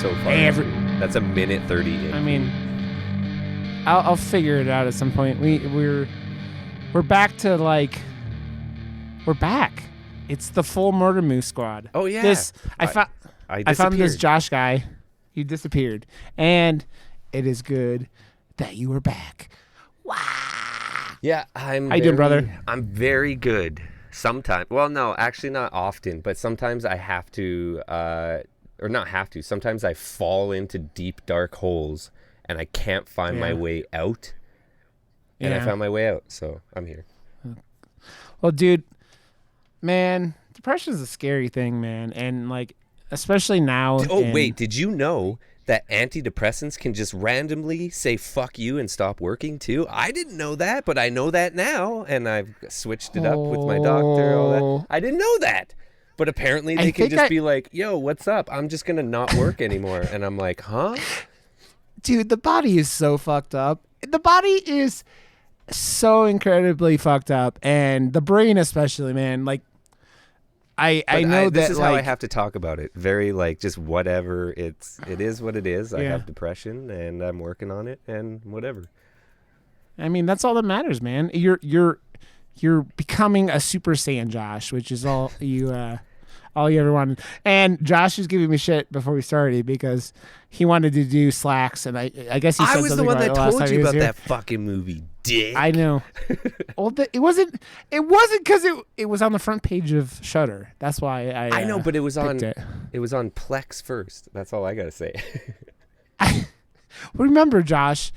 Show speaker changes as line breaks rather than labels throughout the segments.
so far. That's a minute 30 in.
I mean, I'll figure it out at some point. We're back to like we're back. It's the full Murder Moose Squad.
Oh yeah.
I found this Josh guy. He disappeared, and it is good that you were back. Wow.
Yeah,
How you doing, brother?
I'm very good. Sometimes, well, no, actually not often, but sometimes I have to, or not have to. Sometimes I fall into deep, dark holes, and I can't find my way out. And I found my way out, so I'm here.
Well, dude, man, depression is a scary thing, man, and like, especially now.
Wait, did you know that antidepressants can just randomly say fuck you and stop working too? I didn't know that, but I know that now, and I've switched it up with my doctor. All that. I didn't know that, but apparently they can just be like, yo, what's up? I'm just gonna not work anymore. And I'm like, huh?
Dude, the body is so fucked up. The body is so incredibly fucked up, and the brain especially, man. Like, I know
this
that
is how I have to talk about it. Very like just whatever. It is what it is. I have depression and I'm working on it and whatever.
I mean, that's all that matters, man. You're becoming a Super Saiyan, Josh, which is all you ever wanted. And Josh was giving me shit before we started because he wanted to do Slacks, and I guess he said
I was the one that told you about that fucking movie, dick.
I know. Well, it wasn't because it was on the front page of Shudder. That's why I
know, but it was on
it.
It was on Plex first. That's all I gotta say.
Remember, Josh,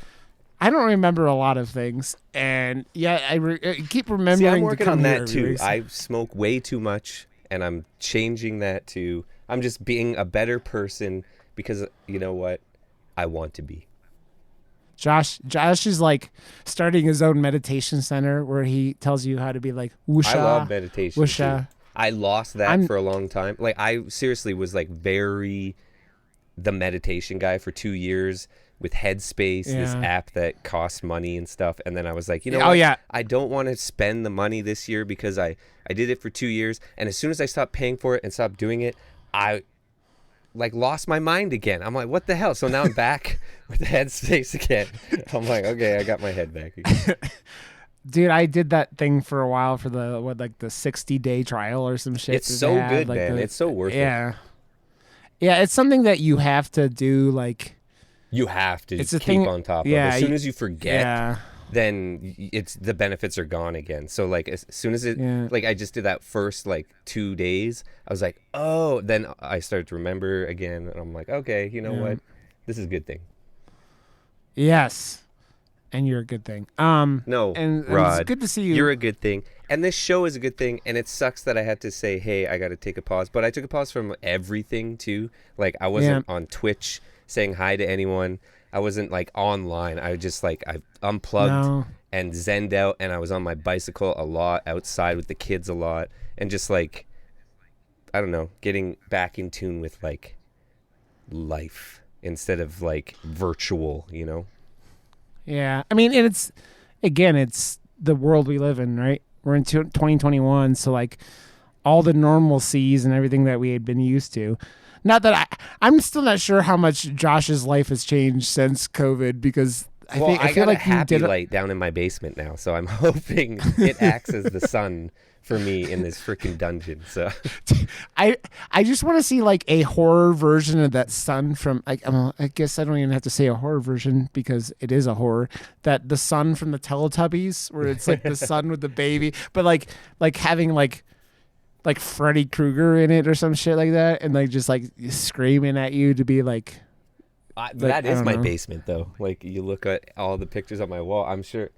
I don't remember a lot of things, and I keep remembering.
See, I'm working on that too.
Weeks.
I smoke way too much, and I'm changing that to. I'm just being a better person because you know what, I want to be.
Josh is like starting his own meditation center where he tells you how to be like wusha.
I love meditation.
Wusha.
I lost that for a long time. Like I seriously was like the meditation guy for 2 years with Headspace, this app that costs money and stuff. And then I was like, you know what? I don't want to spend the money this year because I did it for 2 years. And as soon as I stopped paying for it and stopped doing it, I like lost my mind again. I'm like, what the hell? So now I'm back with the Headspace again. I'm like, okay, I got my head back again.
Dude, I did that thing for a while for the 60-day trial or some shit.
It's so good, like, man. It's so worth it.
Yeah, it's something that you have to do. Like,
you have to keep on top of. As soon as you forget, then the benefits are gone again. So like as soon as like I just did that first like 2 days, I was like, oh, then I started to remember again, and I'm like, okay, you know what, this is a good thing.
Yes, and you're a good thing.
No,
and
Rod,
it's good to see you.
You're a good thing, and this show is a good thing. And it sucks that I had to say, hey, I got to take a pause, but I took a pause from everything too. Like I wasn't on Twitch saying hi to anyone. I wasn't like online. I just like I unplugged and zenned out, and I was on my bicycle a lot, outside with the kids a lot, and just like I don't know, getting back in tune with like life instead of like virtual, you know?
Yeah, I mean, and it's the world we live in, right? We're in 2021, so like all the normalcies and everything that we had been used to. Not that I'm still not sure how much Josh's life has changed since COVID because I feel like
a happy light down in my basement now, so I'm hoping it acts as the sun for me in this freaking dungeon. So
I just want to see like a horror version of that sun from like I guess I don't even have to say a horror version because it is a horror, that the sun from the Teletubbies where it's like the sun with the baby, but like having like Freddy Krueger in it or some shit like that, and like just like screaming at you to be like.
That is my basement though. Like you look at all the pictures on my wall, I'm sure.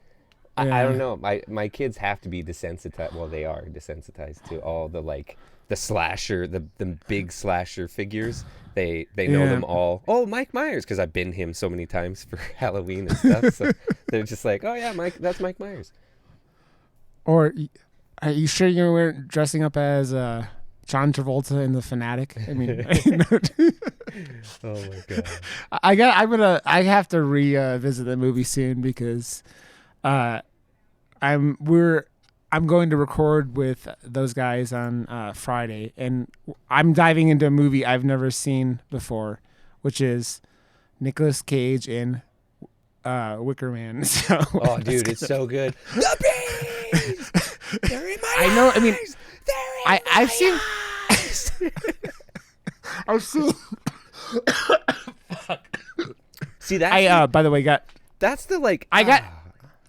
I don't know. My kids have to be desensitized. Well, they are desensitized to all the like the slasher, the big slasher figures. They know them all. Oh, Mike Myers, because I've been him so many times for Halloween and stuff. So they're just like, oh yeah, that's Mike Myers.
Or. Are you sure you weren't dressing up as John Travolta in The Fanatic? I mean,
oh my god!
I have to revisit the movie soon because I'm going to record with those guys on Friday, and I'm diving into a movie I've never seen before, which is Nicolas Cage in Wicker Man. So
oh, dude, it's so good. The bees! They're in my eyes!
I know. I mean,
I've seen.
I've seen.
See that?
By the way,
that's the like.
I got.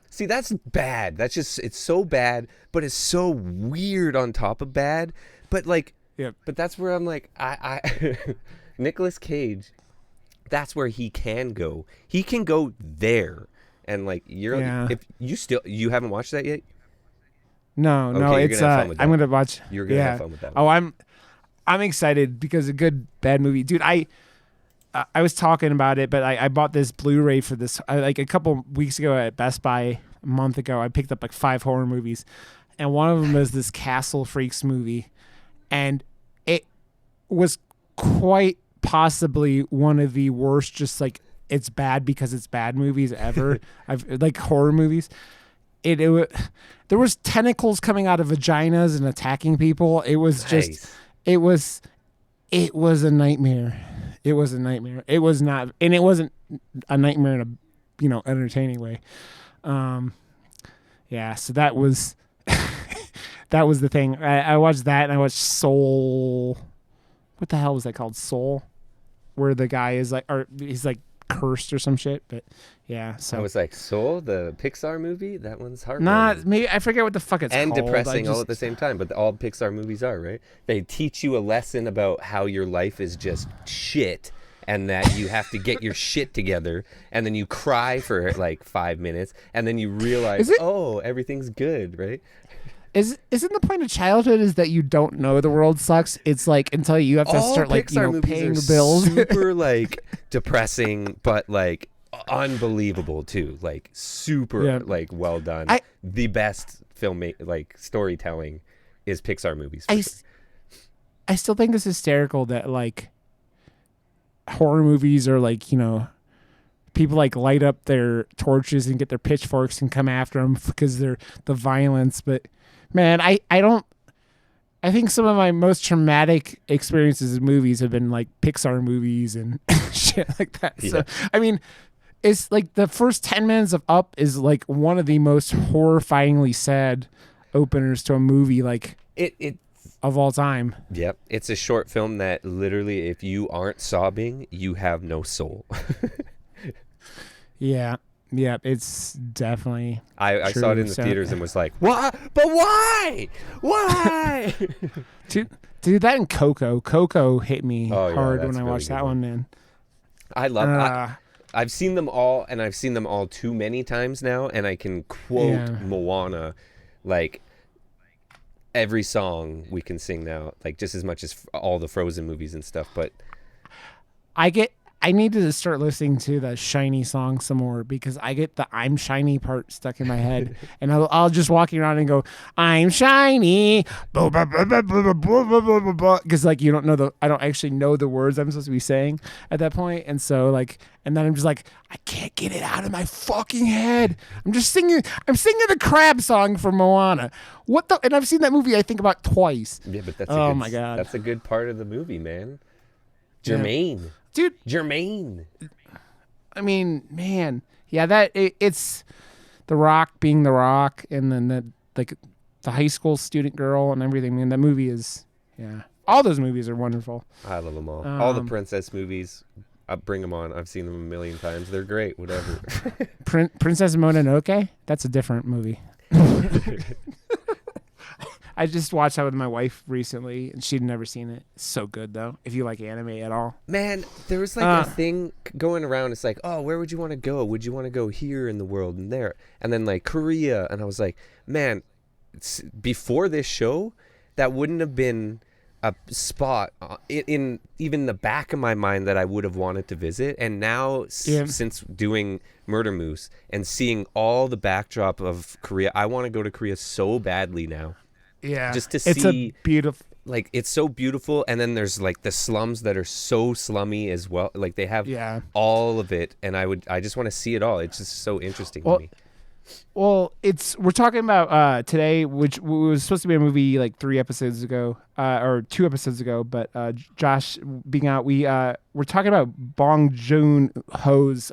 See, that's bad. That's just, it's so bad, but it's so weird on top of bad. But like,
yeah.
But that's where I'm like, I Nicolas Cage, that's where he can go. He can go there. And like, if you haven't watched that yet?
No,
okay,
it's, I'm going to watch.
You're going to have fun with that one.
Oh, I'm excited because a good, bad movie. Dude, I was talking about it, but I bought this Blu-ray for this, like a couple weeks ago at Best Buy. A month ago, I picked up like 5 horror movies, and one of them is this Castle Freaks movie, and it was quite possibly one of the worst, just like it's bad because it's bad movies ever. I've like horror movies. There was tentacles coming out of vaginas and attacking people. It was just, it was a nightmare. It was a nightmare. It was not, and it wasn't a nightmare in a, entertaining way. So that was that was the thing. I watched that, and I watched Soul. What the hell was that called? Soul, where the guy is like, or he's like cursed or some shit. But yeah, so
I was like, Soul, the Pixar movie. That one's hard.
Maybe I forget what the fuck it's
and
called.
And depressing all at the same time. But all Pixar movies are, right? They teach you a lesson about how your life is just shit. And that you have to get your shit together, and then you cry for like 5 minutes, and then you realize, everything's good, right?
Isn't the point of childhood is that you don't know the world sucks? It's like until you have to start like paying the bills.
Super like depressing, but like unbelievable too. Like super like well done. The best like storytelling is Pixar movies.
I still think it's hysterical that like horror movies are like, people like light up their torches and get their pitchforks and come after them because they're the violence. But man, I think some of my most traumatic experiences in movies have been like Pixar movies and shit like that. Yeah. So, I mean, it's like the first 10 minutes of Up is like one of the most horrifyingly sad openers to a movie. Like it of all time.
Yep. It's a short film that literally, if you aren't sobbing, you have no soul.
Yeah. It's definitely
I saw it in the theaters and was like, what? But why? Why?
Dude, that and Coco hit me hard when I watched that one, man.
I love I've seen them all, and I've seen them all too many times now, and I can quote Moana like every song we can sing now, like just as much as all the Frozen movies and stuff. But
I need to start listening to the Shiny song some more because I get the I'm Shiny part stuck in my head. And I'll just walking around and go, I'm shiny. Because like I don't actually know the words I'm supposed to be saying at that point. And so like, and then I'm just like, I can't get it out of my fucking head. I'm singing the crab song from Moana. And I've seen that movie I think about twice.
Yeah, but that's
my God.
That's a good part of the movie, man. Jermaine.
Yeah. Dude,
Jermaine.
I mean, man, yeah, it's The Rock being The Rock, and then the high school student girl and everything. Man, that movie is all those movies are wonderful.
I love them all. All the princess movies, I bring them on. I've seen them a million times. They're great. Whatever.
Princess Mononoke. That's a different movie. I just watched that with my wife recently, and she'd never seen it. It's so good, though, if you like anime at all.
Man, there was like a thing going around. It's like, oh, where would you want to go? Would you want to go here in the world and there? And then like Korea. And I was like, man, before this show, that wouldn't have been a spot in even the back of my mind that I would have wanted to visit. And now, since doing Murder Moose and seeing all the backdrop of Korea, I want to go to Korea so badly now.
Yeah,
just to see.
It's a beautiful.
Like, it's so beautiful, and then there's like the slums that are so slummy as well. Like they have all of it, and I just want to see it all. It's just so interesting to me.
Well, we're talking about today, which was supposed to be a movie like 3 episodes ago, or 2 episodes ago. But Josh being out, we're talking about Bong Joon-ho's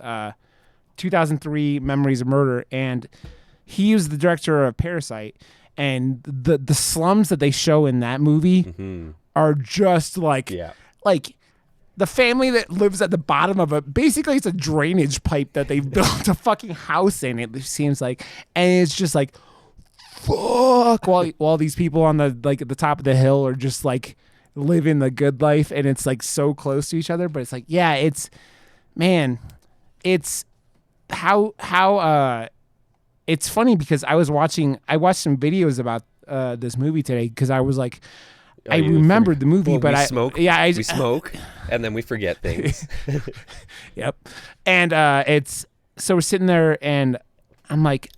2003 Memories of Murder, and he was the director of Parasite, and the slums that they show in that movie are just like the family that lives at the bottom of basically it's a drainage pipe that they've built a fucking house in, it seems like. And it's just like, fuck, while these people on the, like, at the top of the hill are just like living the good life, and it's like so close to each other. But it's like, yeah, it's how it's funny because I watched some videos about this movie today because I was like, I remembered the movie, but we
smoke, and then we forget things.
Yep. And so we're sitting there, and I'm like,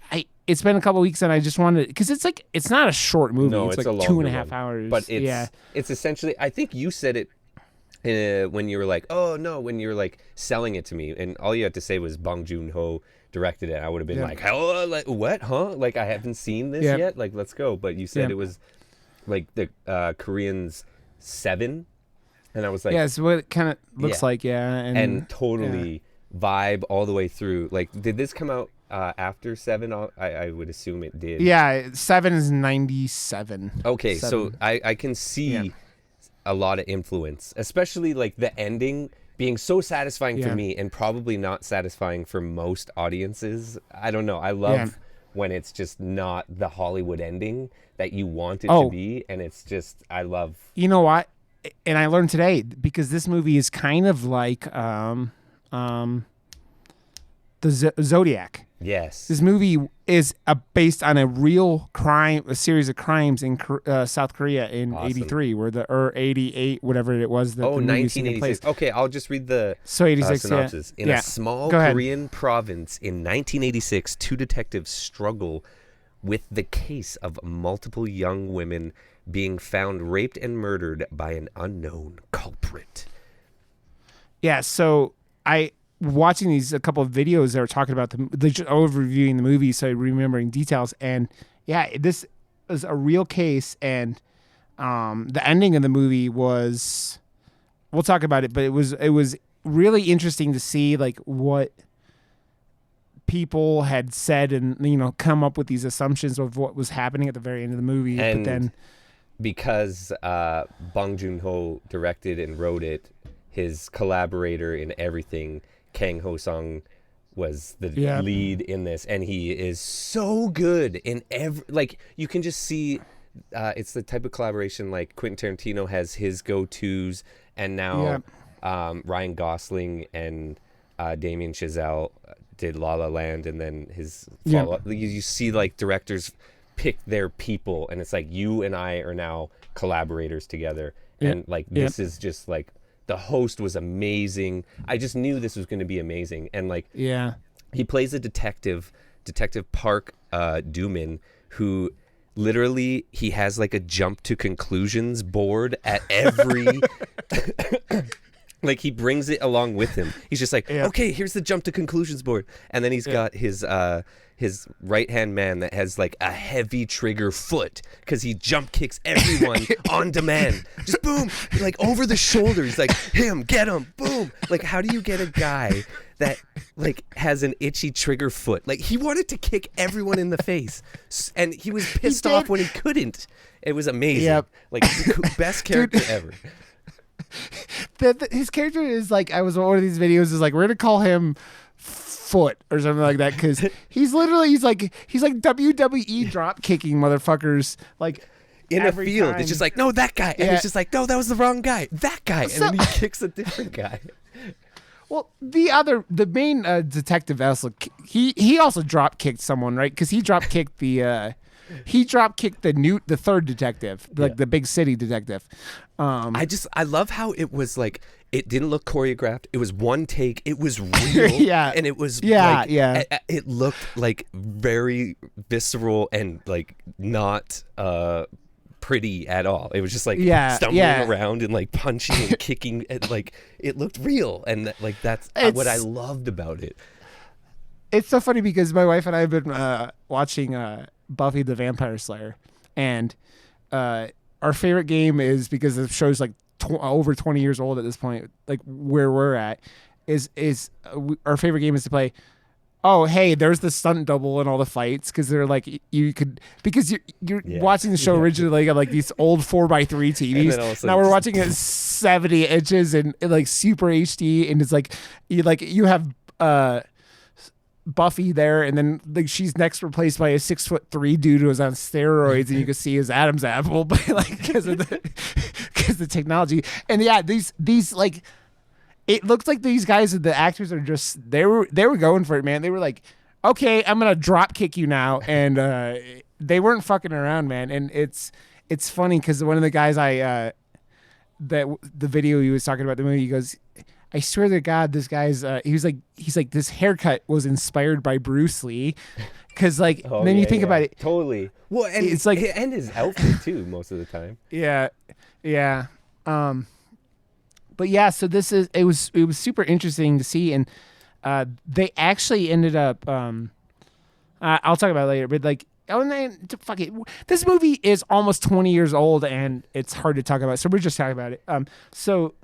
it's been a couple weeks, and I just wanted, because it's like, it's not a short movie.
No,
it's like
a
2.5 hours.
But it's essentially, I think you said it when you were like, oh no, when you were like selling it to me, and all you had to say was Bong Joon-ho directed it. I would have been like, hello, like, what, huh? Like, I haven't seen this yet. Like, let's go. But you said it was like the Koreans 7, and I was like,
yeah, it's what it kind of looks like,
and totally vibe all the way through. Like, did this come out after 7? I would assume it did.
Yeah, 7 is 97.
Okay,
7.
so I can see a lot of influence, especially like the ending being so satisfying for me and probably not satisfying for most audiences. I don't know. I love when it's just not the Hollywood ending that you want it to be, and it's just, I love.
You know what? And I learned today, because this movie is kind of like the Zodiac.
Yes.
This movie is based on a real a series of crimes in South Korea in 83, or 88, whatever it was. That the
1986. Okay, I'll just read the
86,
synopsis. In a small Korean province in 1986, 2 detectives struggle with the case of multiple young women being found raped and murdered by an unknown culprit.
Yeah, so watching a couple of videos that were talking about just overviewing the movie, so remembering details, and this was a real case, and the ending of the movie was, we'll talk about it, but it was really interesting to see like what people had said, and come up with these assumptions of what was happening at the very end of the movie.
And
but then,
because Bong Joon-ho directed and wrote it, his collaborator in everything, Kang Ho-sung, was the lead in this, and he is so good in like, you can just see it's the type of collaboration like Quentin Tarantino has his go-tos, and now Ryan Gosling and Damien Chazelle did La La Land, and then his follow-up. You see like directors pick their people, and it's like, you and I are now collaborators together, and like this is just like, the host was amazing. I just knew this was going to be amazing. And like, he plays a detective Park Dooman, who literally, he has like a jump to conclusions board at every like, he brings it along with him. He's just like, okay, here's the jump to conclusions board. And then he's got his right-hand man that has like a heavy trigger foot, because he jump kicks everyone on demand. Just boom, like over the shoulders, like, him, get him, boom. Like, how do you get a guy that like has an itchy trigger foot? Like, he wanted to kick everyone in the face, and he was pissed off when he couldn't. It was amazing. Like, best character ever.
His character is like, I was on one of these videos, is like, we're gonna call him Foot or something like that, because he's like WWE drop kicking motherfuckers like
in a field. It's just like, no, that guy, and it's just like, no, that was the wrong guy, that guy, and then he kicks a different guy.
Well, the main detective also, he also drop kicked someone, right? Because he drop kicked the third detective, like the big city detective.
I love how it was like, it didn't look choreographed. It was one take. It was real. And it was it looked like very visceral and like not pretty at all. It was just like stumbling around and like punching and kicking, and like, it looked real, and like, that's what I loved about it.
it's so funny because my wife and I have been watching Buffy the Vampire Slayer, and our favorite game is, because the show's like over 20 years old at this point, like where we're at, is our favorite game is to play. Oh, hey, there's the stunt double and all the fights, because they're like, you could, because you're watching the show originally on like these old 4x3 TVs. Now we're watching it 70 inches and like super HD, and it's like you have Buffy there, and then like she's next replaced by a 6'3" dude who was on steroids, and you can see his Adam's apple, but like because the technology. And yeah, these like, it looks like these guys, the actors are just, they were going for it, man. They were like, okay, I'm gonna drop kick you now, and they weren't fucking around, man. And it's funny because one of the guys that the video he was talking about the movie, he goes, I swear to God, this guy's he's like this haircut was inspired by Bruce Lee, because like then you think about it,
totally. Well, and it's like, and his outfit too most of the time.
Yeah. But yeah, so it was super interesting to see, and they actually ended up. I'll talk about it later, but like, fuck it. This movie is almost 20 years old, and it's hard to talk about. So we're just talking about it. So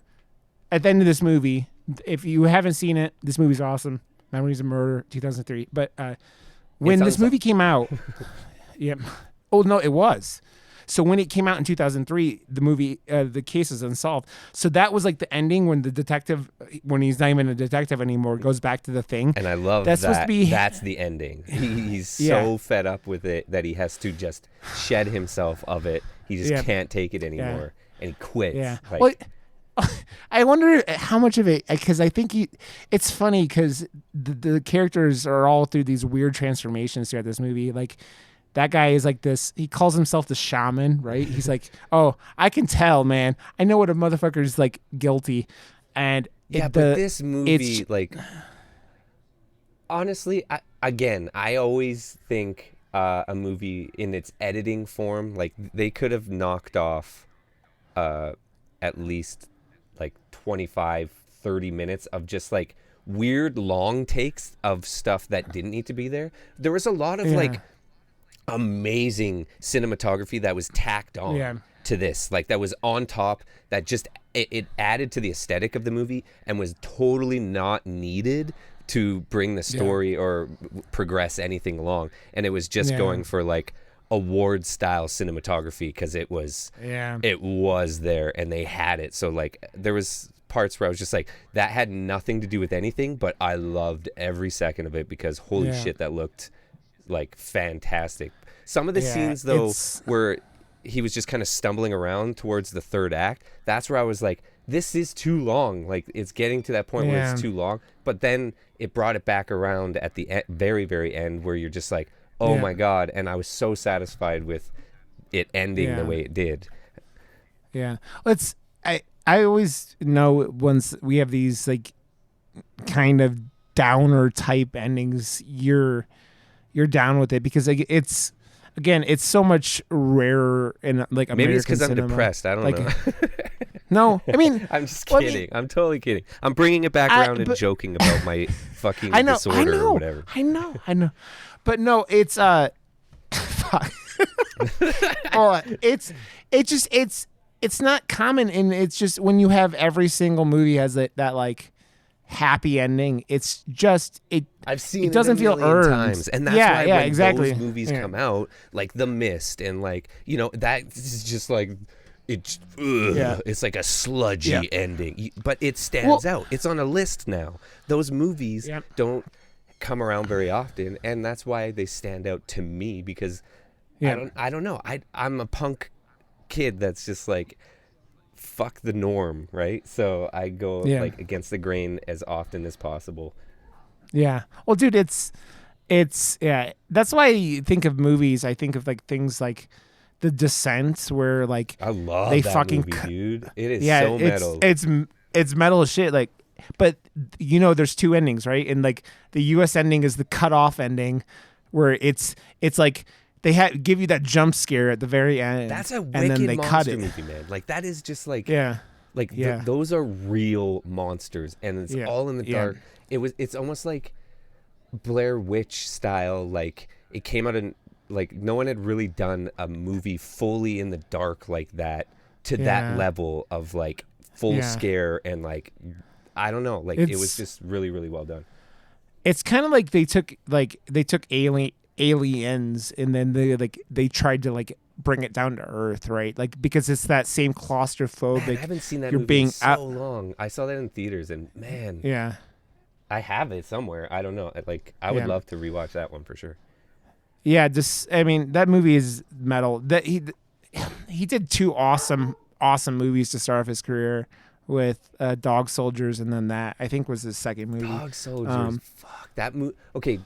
at the end of this movie, if you haven't seen it, this movie's awesome. Memories of Murder, 2003. But when this movie came out, yeah. Oh no, it was. So when it came out in 2003, the movie, the case is unsolved. So that was like the ending when the detective, when he's not even a detective anymore, goes back to the thing.
And I love that. Supposed to be, that's the ending. He's so fed up with it that he has to just shed himself of it. He just can't take it anymore, and he quits.
Yeah.
Like,
well, I wonder how much of it, because I think it's funny because the characters are all through these weird transformations throughout this movie. Like, that guy is like this, he calls himself the shaman, right? He's like, oh, I can tell, man. I know what a motherfucker's like guilty. And
but this movie, like, honestly, I always think a movie in its editing form, like, they could have knocked off at least like 25, 30 minutes of just like weird long takes of stuff that didn't need to be there. There was a lot of like amazing cinematography that was tacked on to this, like that was on top, that just it added to the aesthetic of the movie and was totally not needed to bring the story or progress anything along. And it was just going for like award style cinematography because it was there and they had it. So like there was parts where I was just like, that had nothing to do with anything, but I loved every second of it because holy shit, that looked like fantastic. Some of the scenes though where he was just kind of stumbling around towards the third act, that's where I was like, this is too long. Like, it's getting to that point where it's too long. But then it brought it back around at the very, very end where you're just like, oh my God. And I was so satisfied with it ending the way it did.
Yeah. I always know once we have these like kind of downer type endings, you're down with it because like it's so much rarer in like American
maybe it's because I'm depressed. I don't know.
No, I mean,
I'm just kidding. I'm totally kidding. I'm bringing it back around and joking about my fucking disorder or whatever.
I know. But no, it's fuck. It's not common, and it's just when you have every single movie has that like happy ending. It's just
I've seen
it doesn't feel earned
times, and that's why when those movies come out, like The Mist, and like that is just like it's like a sludgy ending, but it stands out. It's on a list now. Those movies don't come around very often, and that's why they stand out to me because I don't know. I'm a punk kid that's just like fuck the norm, right? So I go like against the grain as often as possible.
Yeah. Well, dude, it's that's why you think of movies. I think of like things like The Descent, where like
I love that movie, dude. It is so metal.
It's metal as shit. Like, but there's two endings, right? And like the U.S. ending is the cut off ending, where it's like they give you that jump scare at the very end.
That's a wicked monster movie, man. Like that is just like those are real monsters, and it's all in the dark. It's almost like Blair Witch style, like it came out in like no one had really done a movie fully in the dark like that to that
Yeah.
level of like full
Yeah.
scare and like I don't know, like it was just really really well done.
It's kind of like they took aliens and then they tried to like bring it down to earth, right? Like because it's that same claustrophobic.
Man, I haven't seen that
you're
movie
being
in so long. I saw that in theaters and man,
Yeah.
I have it somewhere. I don't know. Like I would love to rewatch that one for sure.
Yeah, just I mean that movie is metal. That he did two awesome movies to start off his career with Dog Soldiers, and then that I think was his second movie.
Dog Soldiers. Fuck that movie. Okay,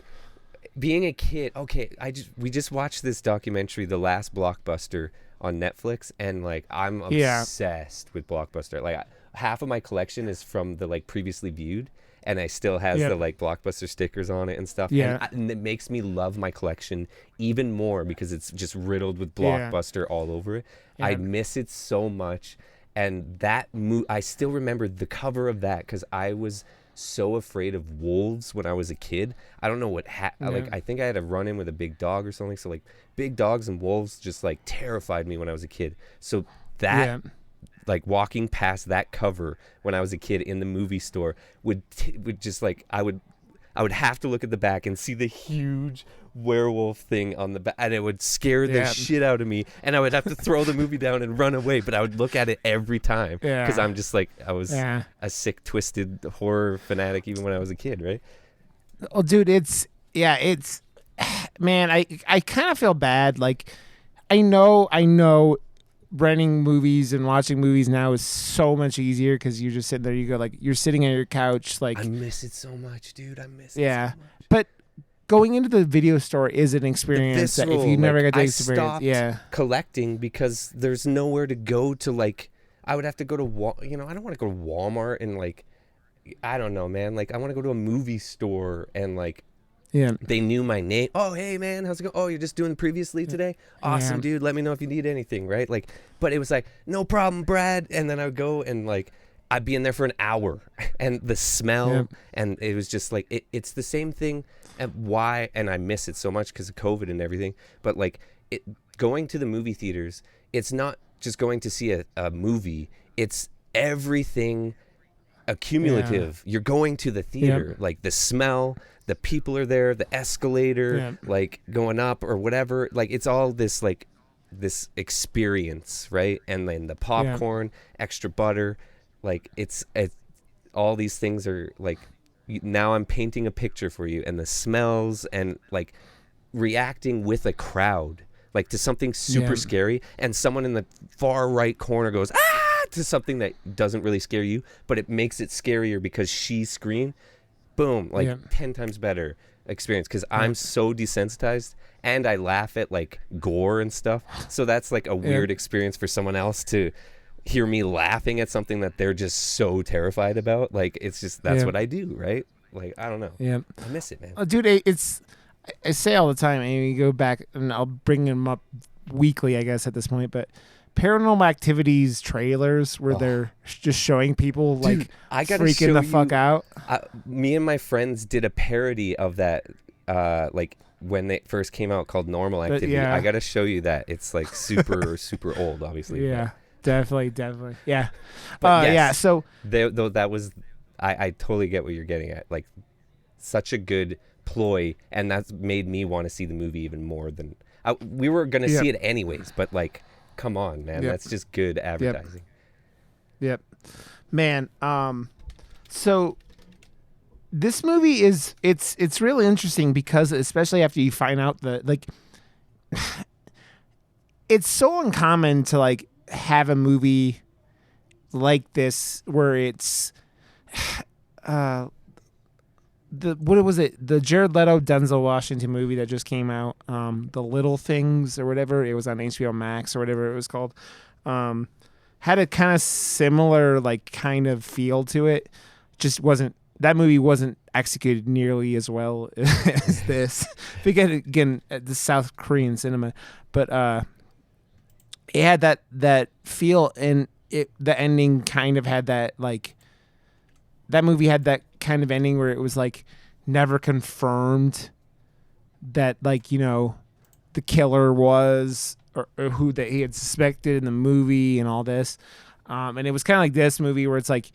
being a kid. Okay, we just watched this documentary, The Last Blockbuster, on Netflix, and like I'm obsessed with Blockbuster. Like half of my collection is from the like previously viewed, and I still has the like Blockbuster stickers on it and stuff.
Yeah,
and it makes me love my collection even more because it's just riddled with Blockbuster all over it. Yeah. I miss it so much. And that I still remember the cover of that because I was so afraid of wolves when I was a kid. I don't know what like I think I had a run-in with a big dog or something. So like big dogs and wolves just like terrified me when I was a kid. So that like walking past that cover when I was a kid in the movie store would just like I would have to look at the back and see the huge werewolf thing on the back, and it would scare the shit out of me, and I would have to throw the movie down and run away, but I would look at it every time because I'm just like I was a sick, twisted horror fanatic even when I was a kid, right?
Oh, dude, it's man, I kind of feel bad. Like I know renting movies and watching movies now is so much easier because you're just sitting there. You go like you're sitting on your couch. Like
I miss it so much, dude. I miss it so much.
But going into the video store is an experience that if you never got to experience,
I stopped collecting because there's nowhere to go to. Like I would have to go to I don't want to go to Walmart and like I don't know, man. Like I want to go to a movie store and like. Yeah, they knew my name. Oh, hey man, how's it going? Oh, you're just doing previously today? Awesome, dude. Let me know if you need anything, right? Like, but it was like, no problem, Brad. And then I would go and like, I'd be in there for an hour, and the smell, and it was just like, it's the same thing. And why? And I miss it so much because of COVID and everything. But like, going to the movie theaters, it's not just going to see a movie. It's everything accumulative. You're going to the theater, like the smell. The people are there, the escalator, like going up or whatever. Like it's all this like this experience, right? And then the popcorn, extra butter, like it's all these things are like now I'm painting a picture for you, and the smells and like reacting with a crowd, like to something super scary, and someone in the far right corner goes ah to something that doesn't really scare you, but it makes it scarier because she screamed. Boom, like 10 times better experience because I'm so desensitized and I laugh at like gore and stuff. So that's like a weird experience for someone else to hear me laughing at something that they're just so terrified about. Like it's just that's what I do, right? Like I don't know. Yeah, I miss it, man.
Dude, I say all the time. And you go back and I'll bring them up weekly, I guess at this point, but. Paranormal Activities trailers where they're just showing people like
I gotta
freaking the fuck out.
Me and my friends did a parody of that like when they first came out called Normal Activity. I gotta show you that. It's like super super old, obviously.
Yeah, definitely. Yeah, but yes, so
though that was I totally get what you're getting at. Like such a good ploy, and that's made me want to see the movie even more than we were gonna see it anyways. But like. Come on, man. That's just good advertising.
Yep. Man, so this movie is it's really interesting because especially after you find out that like it's so uncommon to like have a movie like this where it's what was it? The Jared Leto Denzel Washington movie that just came out, The Little Things or whatever. It was on HBO Max or whatever it was called. Had a kind of similar like kind of feel to it. Just wasn't that movie wasn't executed nearly as well as this. Again, the South Korean cinema, but it had that feel, and the ending kind of had that like. That movie had that kind of ending where it was like never confirmed that, like, you know, the killer was or who that he had suspected in the movie and all this. And it was kind of like this movie where it's like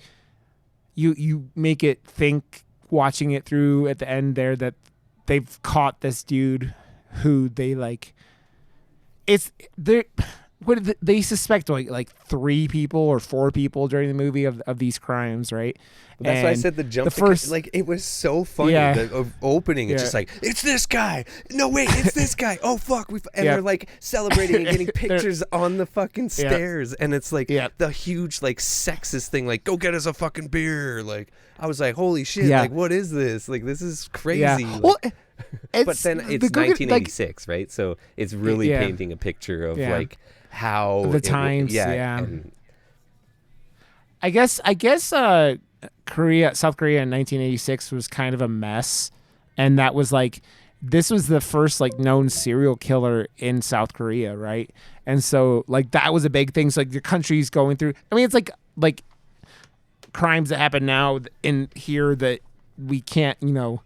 you make it think watching it through at the end there that they've caught this dude who they like. It's they what they suspect like 3 people or 4 people during the movie of these crimes, right?
That's
and
why I said the jump. Like it was so funny.
Yeah.
The opening, it's just like, it's this guy. No wait, it's this guy. Oh fuck, and they're like celebrating and getting pictures on the fucking stairs, and it's like the huge like sexist thing, like go get us a fucking beer. Like I was like, holy shit, like what is this? Like this is crazy.
Yeah.
Like,
Well,
but then it's 1986, right? So it's really painting a picture of like how
the times.
And
I guess South Korea in 1986 was kind of a mess, and that was like, this was the first like known serial killer in South Korea, right? And so like that was a big thing. So like the country's going through. I mean, it's like crimes that happen now in here that we can't, you know,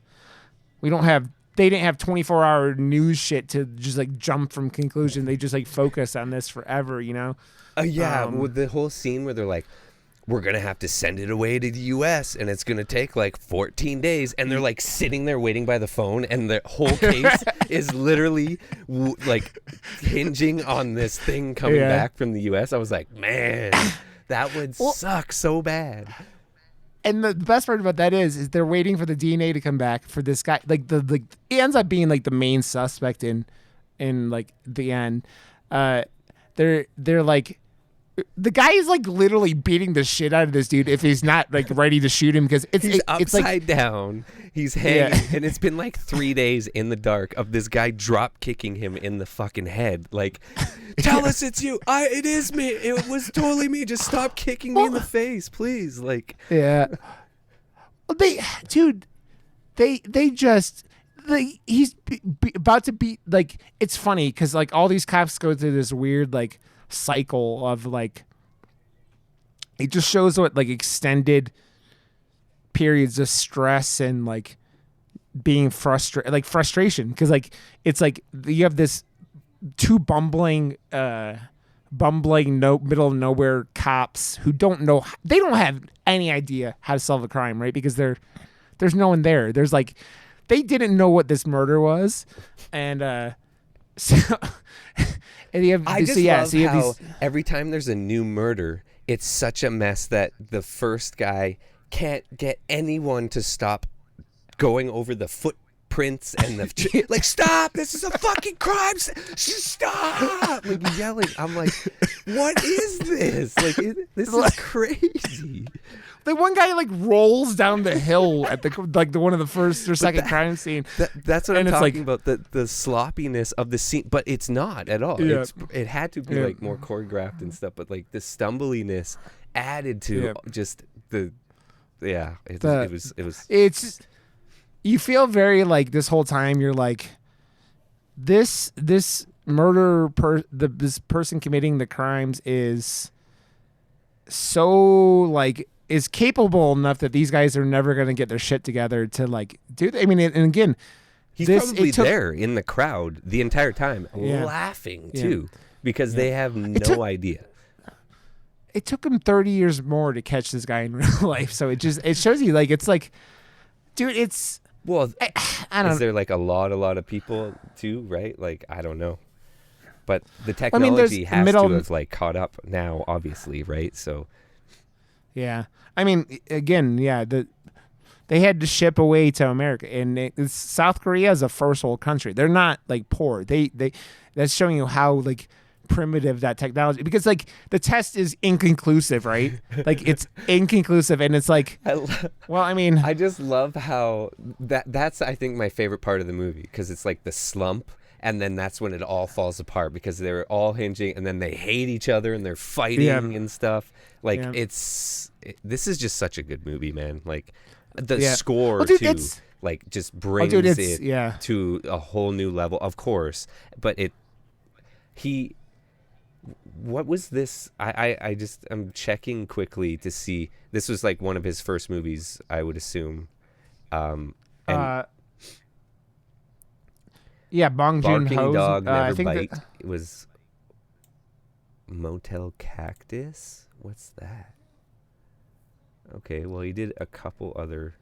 we don't have. They didn't have 24-hour news shit to just like jump from conclusion. They just like focus on this forever, you know?
With the whole scene where they're like, we're going to have to send it away to the U.S. and it's going to take like 14 days. And they're like sitting there waiting by the phone, and the whole case is literally like hinging on this thing coming back from the U.S. I was like, man, that would suck so bad.
And the best part about that is they're waiting for the DNA to come back for this guy. Like it ends up being like the main suspect in like the end. They're like, the guy is like literally beating the shit out of this dude if he's not like ready to shoot him, because
he's upside
like,
down. He's hanging, and it's been like 3 days in the dark of this guy drop kicking him in the fucking head. Like, tell us it's you. It is me. It was totally me. Just stop kicking me in the face, please. Like,
yeah. Well, he's about to beat, like, it's funny because like all these cops go through this weird like cycle of like, it just shows what like extended periods of stress and like being frustration, because like it's like you have this 2 bumbling no middle of nowhere cops who don't have any idea how to solve a crime, right? Because there's no one there. There's like, they didn't know what this murder was, and so and you have,
I just love how every time there's a new murder, it's such a mess that the first guy can't get anyone to stop going over the footprints and the like, stop, this is a fucking crime, stop, like yelling. I'm like, what is this? Like this is crazy.
The one guy like rolls down the hill at the one of the first or second crime scene.
That's what I'm talking about. The sloppiness of the scene, but it's not at all.
Yeah.
It had to be like more choreographed and stuff, but like the stumbliness added to just the it was.
It's, you feel very like this whole time you're like, this murder this person committing the crimes is so like, is capable enough that these guys are never going to get their shit together to like do that. I mean, and again,
he's probably there in the crowd the entire time, laughing too, because they have no idea.
It took him 30 years more to catch this guy in real life. So it shows you like, it's like, dude, it's,
well,
I don't know.
Is there like a lot of people too, right? Like, I don't know. But the technology has to have like caught up now, obviously, right? So
yeah. I mean, again, they had to ship away to America, and South Korea is a first world country. They're not like poor. That's showing you how like primitive that technology, because like the test is inconclusive, right? Like it's inconclusive, and it's like, well, I mean,
I just love how that's I think my favorite part of the movie, because it's like the slump. And then that's when it all falls apart, because they're all hinging, and then they hate each other and they're fighting and stuff. Like this is just such a good movie, man. Like the score too, like just brings it to a whole new level, of course. But what was this? I'm checking quickly to see. This was like one of his first movies, I would assume. And
yeah, Bong
Barking
Joon-ho's.
Dog Never
I think
Bite. It was Motel Cactus. What's that? Okay, well, he did a couple other.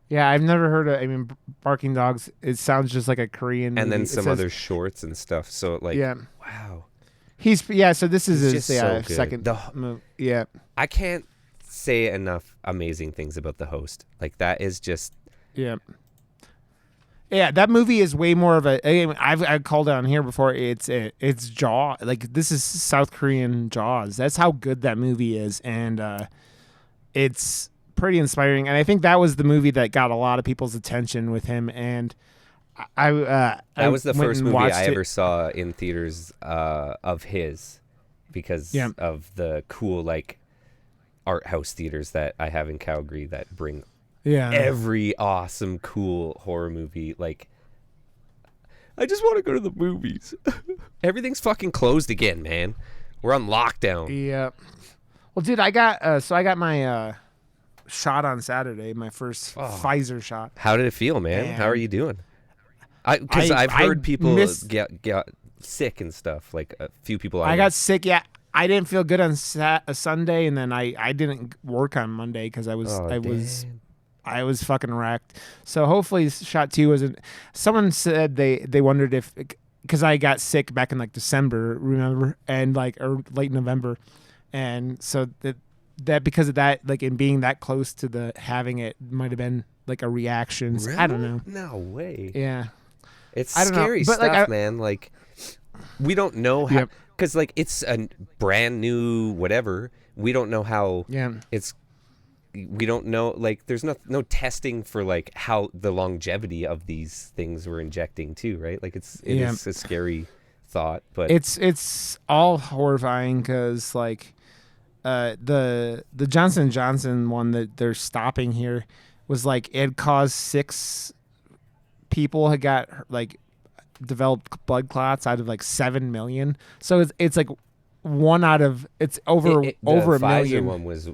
Yeah, I've never heard of. I mean, Barking Dogs. It sounds just like a Korean.
And
movie.
then some other shorts and stuff. So like,
yeah,
wow.
So this is
He's
his
just so good.
second movie. Yeah,
I can't say enough amazing things about The Host. Like that is just.
yeah. Yeah, that movie is way more of a. I've called it on here before. It's Jaw. Like this is South Korean Jaws. That's how good that movie is, and it's pretty inspiring. And I think that was the movie that got a lot of people's attention with him. And
that was the first movie I ever saw in theaters of his, because of the cool like art house theaters that I have in Calgary that bring. Yeah, every awesome, cool horror movie. Like, I just want to go to the movies. Everything's fucking closed again, man. We're on lockdown.
Yeah. Well, dude, I got my shot on Saturday, my first Pfizer shot.
How did it feel, man? How are you doing? Because I've heard people get sick and stuff. Like a few people.
I got sick. Yeah. I didn't feel good on a Sunday, and then I didn't work on Monday because I was fucking wrecked. So hopefully shot 2 wasn't. Someone said they wondered if, because I got sick back in like December, remember, and like or late November, and so that because of that, like in being that close to the having it might have been like a reaction.
Really?
I don't know.
No way.
Yeah,
it's scary stuff, like, man. Like we don't know how, because like it's a brand new whatever. We don't know how. Yeah. We don't know, like, there's no testing for, like, how the longevity of these things we're injecting, too, right? Like, it is a scary thought, but...
It's all horrifying, because, like, the Johnson & Johnson one that they're stopping here was, like, it caused 6 people had got, like, developed blood clots out of, like, 7 million. So it's like, one out of... It's over a
million. The
million.
Pfizer one was,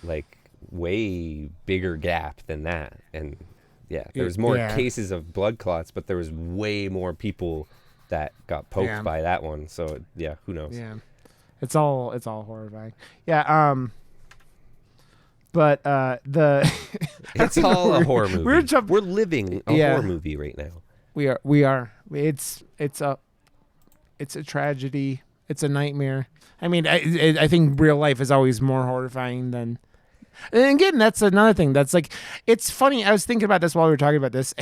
like... way bigger gap than that, and there was more cases of blood clots, but there was way more people that got poked by that one, so who knows.
It's all horrifying. But the
it's all a horror movie. We're living a horror movie right now.
We are it's a tragedy. It's a nightmare. I mean, I think real life is always more horrifying than. And again, that's another thing. That's like, it's funny. I was thinking about this while we were talking about this,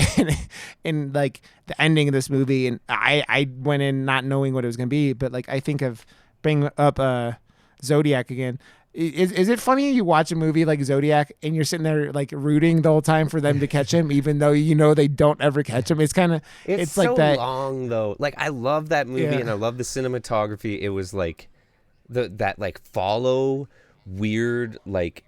and like the ending of this movie, and I went in not knowing what it was going to be, but like I think of bringing up Zodiac again. Is it funny you watch a movie like Zodiac and you're sitting there like rooting the whole time for them to catch him, even though you know they don't ever catch him? It's kind of it's so like that
long though. Like I love that movie and I love the cinematography. It was like that like follow weird like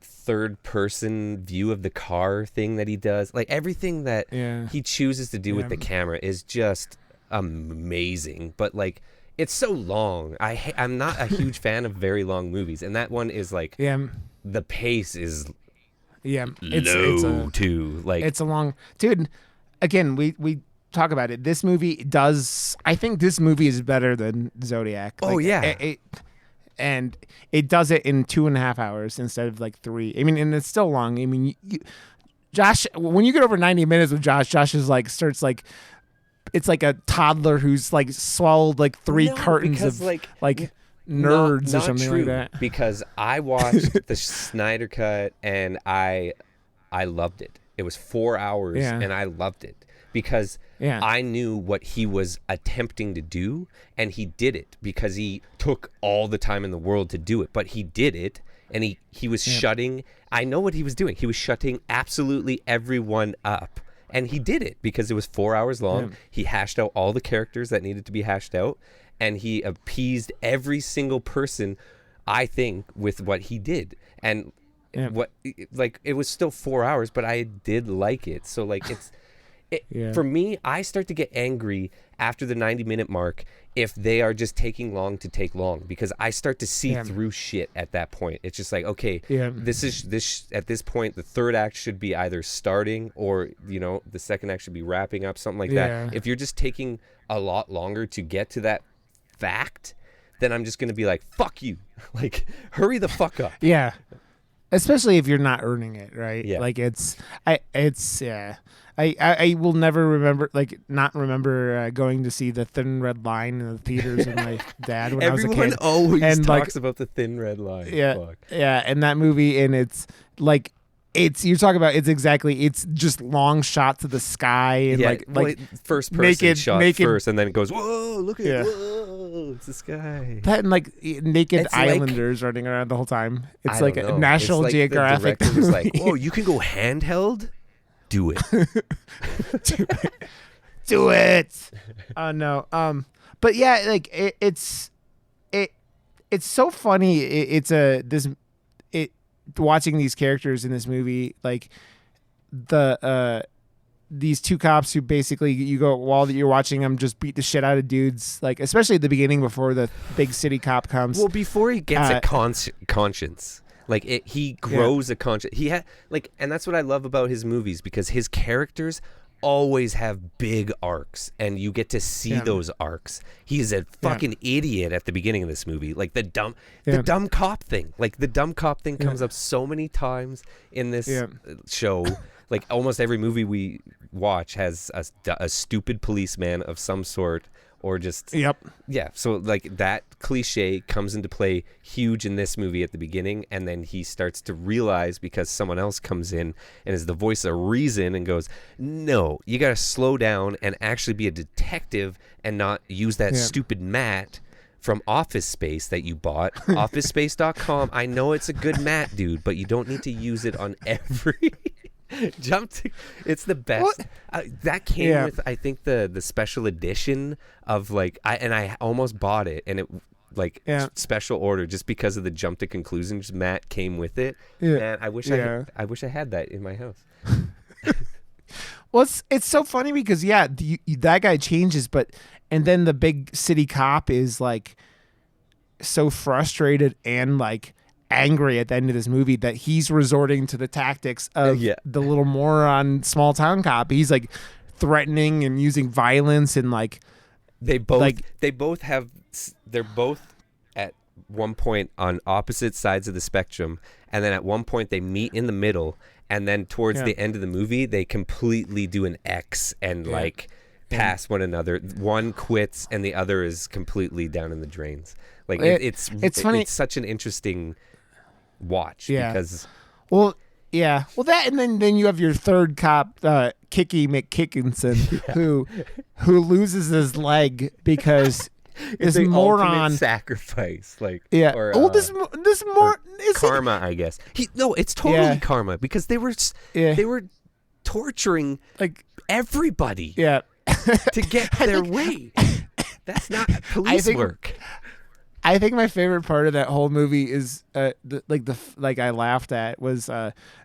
third person view of the car thing that he does. Like everything that he chooses to do with the camera is just amazing. But like it's so long. I'm not a huge fan of very long movies, and that one is like the pace is low too. Like
it's a long dude. Again, we talk about it. This movie does. I think this movie is better than Zodiac.
Oh
and it does it in 2.5 hours instead of like 3. I mean, and it's still long. I mean, Josh, when you get over 90 minutes with Josh is like starts like. It's like a toddler who's like swallowed like 3 cartons of like nerds or something like that.
Because I watched the Snyder Cut and I loved it. It was 4 hours and I loved it because I knew what he was attempting to do, and he did it because he took all the time in the world to do it. But he did it, and he was shutting. I know what he was doing. He was shutting absolutely everyone up. And he did it because it was 4 hours long. He hashed out all the characters that needed to be hashed out. And he appeased every single person, I think, with what he did. And it was still 4 hours, but I did like it. So like For me, I start to get angry after the 90-minute mark if they are just taking long to take long, because I start to see through shit at that point. It's just like, okay, this at this point, the third act should be either starting or, the second act should be wrapping up, something like that. If you're just taking a lot longer to get to that fact, then I'm just going to be like, fuck you. Like, hurry the fuck up.
Yeah. Especially if you're not earning it, right?
Yeah.
Like I will never remember going to see The Thin Red Line in the theaters with my dad when I was a kid.
Everyone always talks about The Thin Red Line.
Yeah,
fuck.
yeah, and that movie, and it's like, you're talking about, it's just long shots of the sky and
first person shot first, and then it goes, whoa, look at whoa, it's the sky.
That and naked islanders running around the whole time. It's like a National Geographic.
The director was like, oh, you can go handheld? Do it.
Do it. Oh no. But yeah, like it's so funny. Watching these characters in this movie, like these two cops who basically, you go while you're watching them just beat the shit out of dudes, like especially at the beginning before the big city cop comes.
Well, before he gets a conscience. Like he grows a conscience. He had and that's what I love about his movies, because his characters always have big arcs, and you get to see those arcs. He's a fucking idiot at the beginning of this movie, like the dumb cop thing. Like the dumb cop thing comes up so many times in this show. Like almost every movie we watch has a stupid policeman of some sort. Or just so like that cliche comes into play huge in this movie at the beginning, and then he starts to realize, because someone else comes in and is the voice of reason and goes, no, you gotta slow down and actually be a detective and not use that stupid mat from Office Space that you bought. OfficeSpace.com. I know it's a good mat, dude, but you don't need to use it on every it's the best. That came with, I think, the special edition of I almost bought it, and it special order, just because of the jump to conclusions mat came with it. And I wish I wish I had that in my house.
Well, it's so funny because that guy changes, and then the big city cop is like so frustrated and angry at the end of this movie that he's resorting to the tactics of the little moron small town cop. He's threatening and using violence, and
they're both at one point on opposite sides of the spectrum, and then at one point they meet in the middle, and then towards the end of the movie they completely do an X and pass one another. One quits and the other is completely down in the drains. It's funny. It's such an interesting watch because that, and then you have your third cop, Kicky McKickinson, who loses his leg because this moron sacrifice
this
karma, I guess. It's totally karma, because they were torturing everybody to get their way. That's not police work.
I think my favorite part of that whole movie is I laughed at was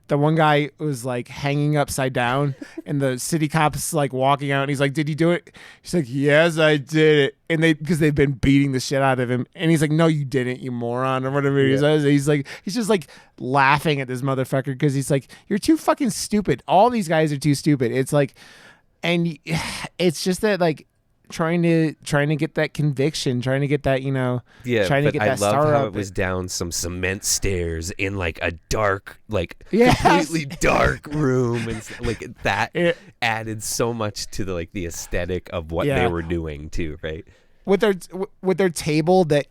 the one guy was hanging upside down, and the city cop's walking out, and he's like, "Did you do it?" He's like, "Yes, I did it." And because they've been beating the shit out of him, and he's like, "No, you didn't, you moron," or whatever he says. He's just laughing at this motherfucker because he's like, "You're too fucking stupid. All these guys are too stupid." It's and it's just that trying to get that conviction, trying to get that, trying to get that star. I love how
it was down some cement stairs in a dark, completely dark room, and that added so much to the aesthetic of what they were doing too, right?
With their table that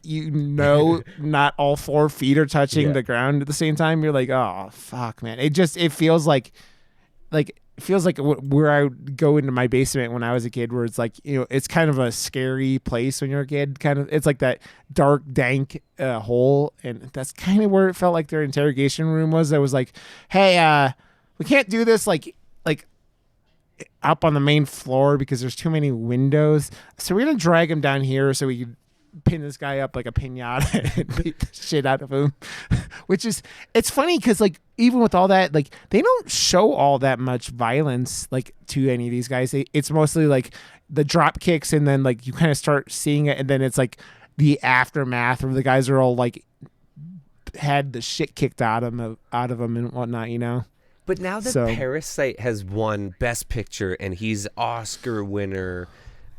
not all 4 feet are touching the ground at the same time. You're like, oh fuck, man. It feels like where I would go into my basement when I was a kid, where it's it's kind of a scary place when you're a kid. It's like that dark, dank hole, and that's kind of where it felt like their interrogation room was. I was like, hey, we can't do this up on the main floor because there's too many windows. So we're gonna drag him down here so we can pin this guy up like a piñata and beat the shit out of him. which is, it's funny because like even with all that, like they don't show all that much violence like to any of these guys. It's mostly like the drop kicks, and then like you kind of start seeing it, and then it's like the aftermath where the guys are all like had the shit kicked out of them and whatnot, you know.
But now that Parasite has won Best Picture and he's Oscar winner,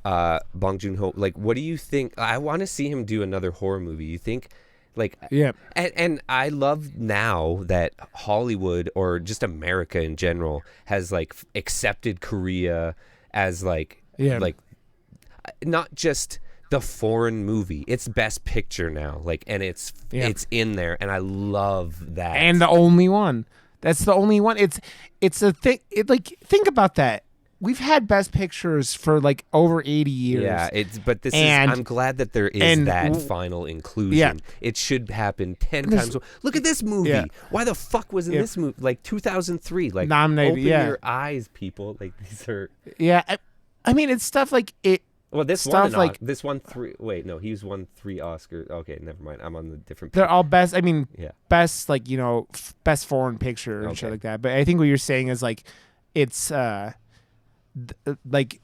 Bong Joon-ho, like, what do you think? I want to see him do another horror movie. You think, like,
yeah.
And I love now that Hollywood, or just America in general, has like accepted Korea as like not just the foreign movie. It's Best Picture now, like, and it's in there, and I love that.
And the only one. That's the only one. It's a thing. Like, think about that. We've had Best Pictures for like over 80 years.
Yeah, I'm glad that there is that final inclusion. Yeah. It should happen 10 times. Look at this movie. Yeah. Why the fuck wasn't this movie like 2003? Like, nominated, open your eyes, people. Like, these are.
Yeah, I mean, it's stuff like it.
Well, this one three. Wait, no, he's won 3 Oscars. Okay, never mind. I'm on the different.
They're all best. I mean, best, like, you know, best foreign picture and shit like that. But I think what you're saying is like, it's like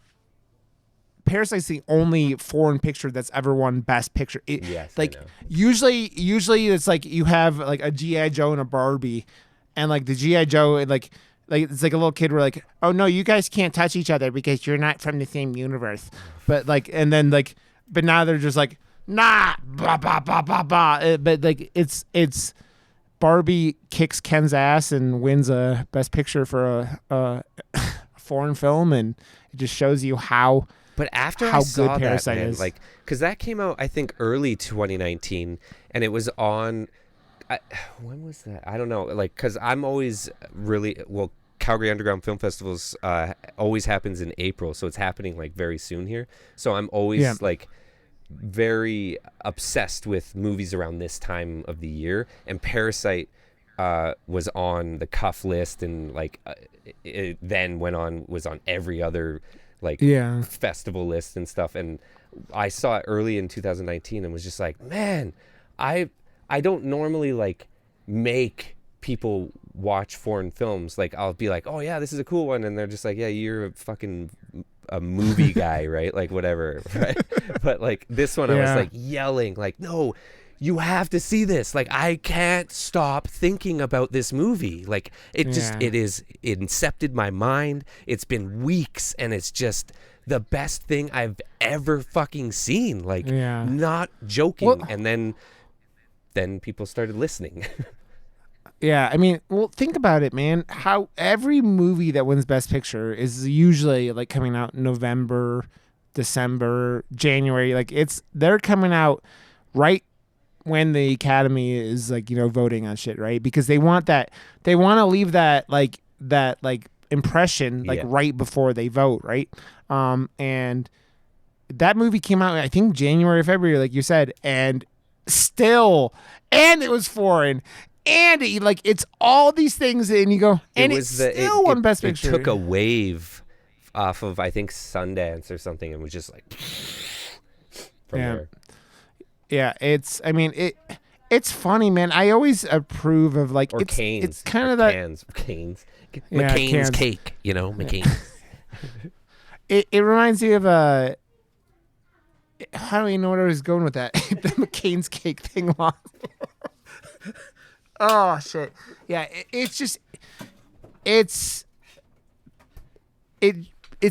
Parasite's the only foreign picture that's ever won Best Picture.
Yes,
like usually it's like you have like a G.I. Joe and a Barbie, and like the G.I. Joe and like it's like a little kid. We're like, oh no, you guys can't touch each other because you're not from the same universe. But like, and then like, but now they're just like, nah, blah blah blah blah blah. But like, it's Barbie kicks Ken's ass and wins a Best Picture for a foreign film, and it just shows you how.
But after I saw good Parasite is, like, because that came out, I think, early 2019, and it was on. When was that? I don't know. Like, because I'm always really Calgary Underground Film Festivals always happens in April, so it's happening like very soon here. So I'm always like very obsessed with movies around this time of the year, and Parasite was on the cuff list, and like it then was on every other like festival list and stuff. And I saw it early in 2019 and was just like, man, I don't normally like make people watch foreign films. Like, I'll be like, oh yeah, this is a cool one, and they're just like, yeah, you're a movie guy, right? Like, whatever, right? But like this one, I was like yelling, like, no, you have to see this. Like, I can't stop thinking about this movie. Like, it incepted my mind. It's been weeks, and it's just the best thing I've ever fucking seen. Like, not joking. Well, and then people started listening.
Yeah, I mean, well, think about it, man. How every movie that wins Best Picture is usually like coming out November, December, January. Like, they're coming out right when the Academy is like, you know, voting on shit, right? Because they want to leave that impression like right before they vote, right? And that movie came out, I think, January, February, like you said, and it was foreign. And it's all these things, and you go, and it still won Best Picture.
It took a wave off of, I think, Sundance or something, and was just like from there.
Yeah, it's funny, man. I always approve of like
Canes.
It's kind of that
Canes. McCain's cake, you know, McCain's.
It reminds me of a. How do you know what I was going with that? The McCain's cake thing. Oh shit! Yeah, it's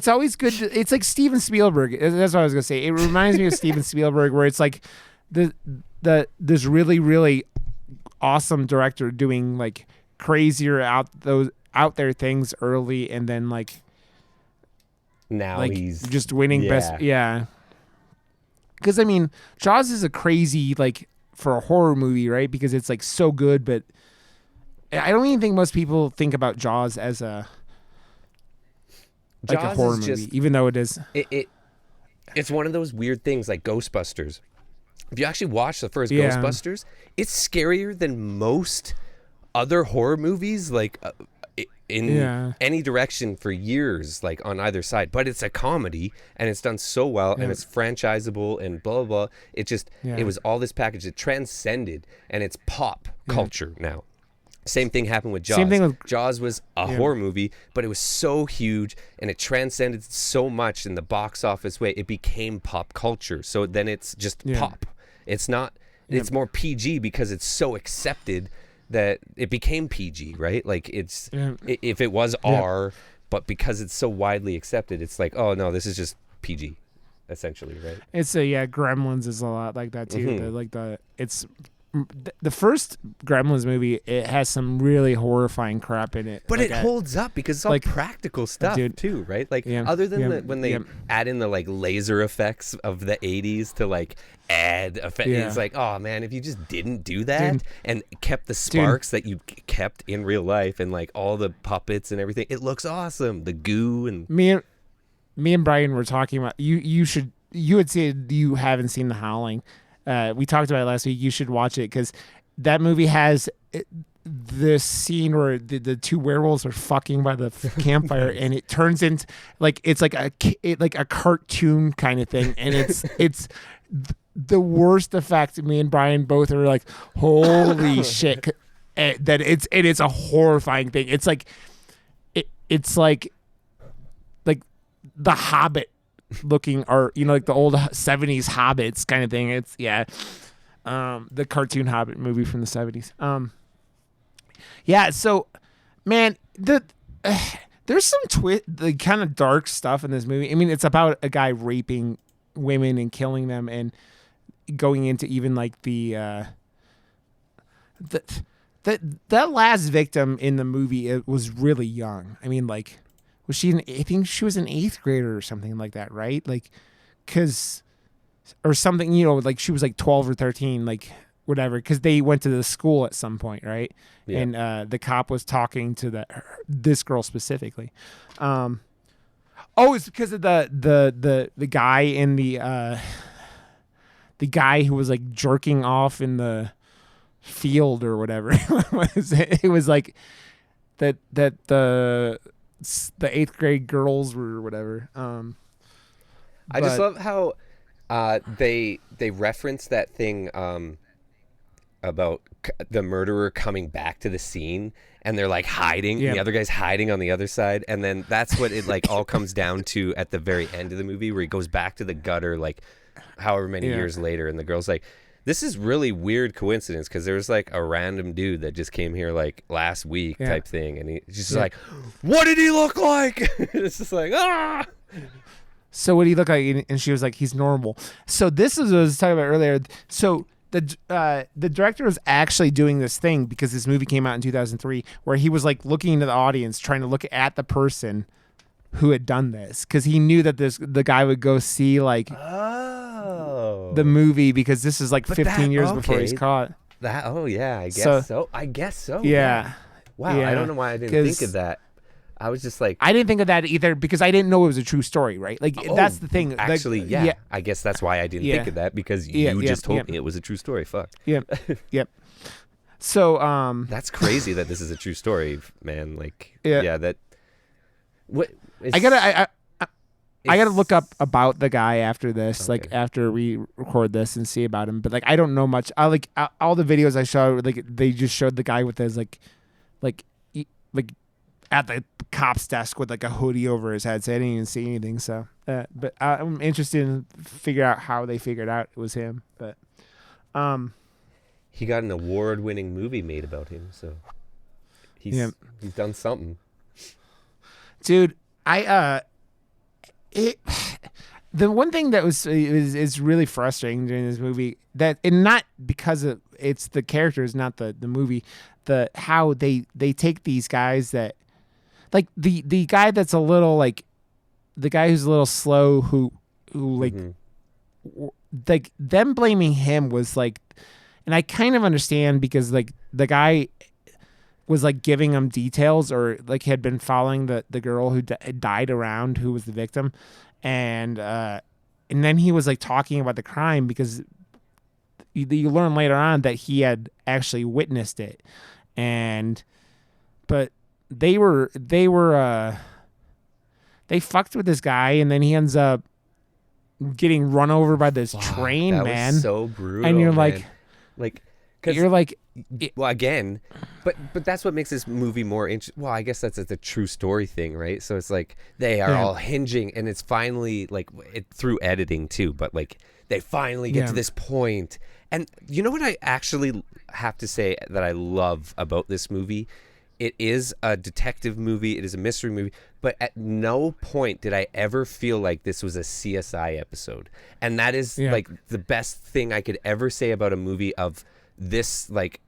always good. It's like Steven Spielberg. That's what I was gonna say. It reminds me of Steven Spielberg, where it's like this really really awesome director doing like crazier out there things early, and then like
now
like
he's
just winning best. Yeah, because I mean, Jaws is a crazy like. For a horror movie, right? Because it's like so good, but I don't even think most people think about Jaws as a horror movie, even though it is.
It's one of those weird things like Ghostbusters. If you actually watch the first Ghostbusters, it's scarier than most other horror movies. Like in any direction for years, like on either side. But it's a comedy, and it's done so well, and it's franchisable, and blah, blah, blah. It just, it was all this package. It transcended, and it's pop culture now. Same thing happened with Jaws.
Same thing with
Jaws was a horror movie, but it was so huge, and it transcended so much in the box office way. It became pop culture. So then it's just pop. It's not, it's more PG because it's so accepted that it became PG, right? Like it's, if it was R, but because it's so widely accepted, it's like, oh no, this is just PG, essentially, right?
It's Gremlins is a lot like that too. The first Gremlins movie, it has some really horrifying crap in it.
But it holds up because it's all practical stuff too, right? Like other than when they add in the like laser effects of the 80s to like add effects, it's like, oh man, if you just didn't do that and kept the sparks that you kept in real life and like all the puppets and everything, it looks awesome. The goo and
me and Brian were talking about you had said you haven't seen The Howling. We talked about it last week. You should watch it because that movie has this scene where the two werewolves are fucking by the campfire, and it turns into it's like a cartoon kind of thing, and it's the worst effect. Me and Brian both are like, holy shit! That it's a horrifying thing. It's like The Hobbit looking, or like the old 70s Hobbits kind of thing. It's the cartoon Hobbit movie from the 70s. So man, there's some the kind of dark stuff in this movie. I mean, it's about a guy raping women and killing them, and going into even like that last victim in the movie, it was really young. I mean, like, I think she was an 8th grader or something like that, right? Like, or something, like she was like 12 or 13, like whatever, because they went to the school at some point, right? Yeah. And the cop was talking to this girl specifically. It's because of the guy in the guy who was like jerking off in the field or whatever. It was like that the 8th grade girls were whatever.
I just love how they reference that thing about the murderer coming back to the scene, and they're like hiding, and the other guy's hiding on the other side, and then that's what it like all comes down to at the very end of the movie, where he goes back to the gutter like however many years later, and the girl's like, this is really weird coincidence because there was like a random dude that just came here like last week type thing, and he's just like, what did he look like? It's just like, ah.
So what did he look like? And she was like, he's normal. So this is what I was talking about earlier. So the director was actually doing this thing because this movie came out in 2003, where he was like looking into the audience, trying to look at the person who had done this, because he knew that the guy would go see like the movie, because this is like 15 years before he's caught.
I guess so.
Yeah.
Wow. Yeah. I don't know why I didn't think of that. I was just like,
I didn't think of that either because I didn't know it was a true story, right? Like that's the thing.
Actually,
like,
I guess that's why I didn't think of that, because you just told me it was a true story. Fuck.
Yep. So
that's crazy that this is a true story, man. Like that. What I gotta look up about the guy after this, like after we record this, and see about him. But like I don't know much. I like all the videos I showed, like they just showed the guy with his like at the cop's desk with like a hoodie over his head, so I didn't even see anything. So, but I'm interested in figure out how they figured out it was him. But he got an award-winning movie made about him, so he's done something.
Dude, the one thing that is really frustrating during this movie, and not because of it's the characters, not the movie, how they take these guys that, like the guy that's a little like, the guy who's a little slow, who like, like them blaming him was like, and I kind of understand, because like the guy was like giving them details, or like had been following the girl who died around, who was the victim, and then he was like talking about the crime, because you learn later on that he had actually witnessed it, but they fucked with this guy, and then he ends up getting run over by this train,
that
man.
was so brutal.
And you're
man.
you're like,
well, again, but that's what makes this movie more interesting. Well, I guess that's the true story thing, right? So it's like they are all hinging, and it's finally like through editing too. But like they finally get to this point, and you know what I actually have to say that I love about this movie? It is a detective movie. It is a mystery movie. But at no point did I ever feel like this was a CSI episode. And that is like the best thing I could ever say about a movie of this like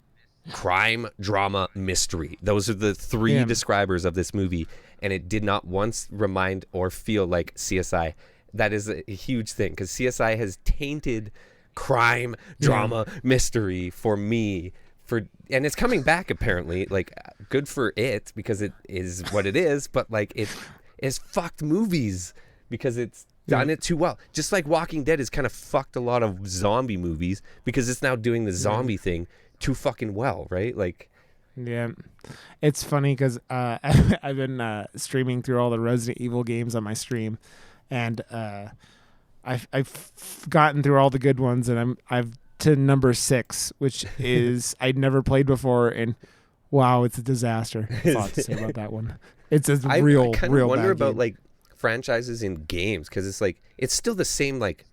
crime, drama, mystery. Those are the three describers of this movie. And it did not once remind or feel like CSI. That is a huge thing because CSI has tainted crime, drama, mystery for me. And it's coming back apparently, like good for it because it is what it is, but like it is fucked movies because it's done it too well. Just like Walking Dead has kind of fucked a lot of zombie movies because it's now doing the zombie thing too fucking well, right? Like,
yeah, it's funny because I've been streaming through all the Resident Evil games on my stream, and I've gotten through all the good ones, and I've to number 6, which is I'd never played before, and wow, it's a disaster. That's all I have to say about that one. It's a real
wonder about
game.
Like franchises in games because it's like it's still the same like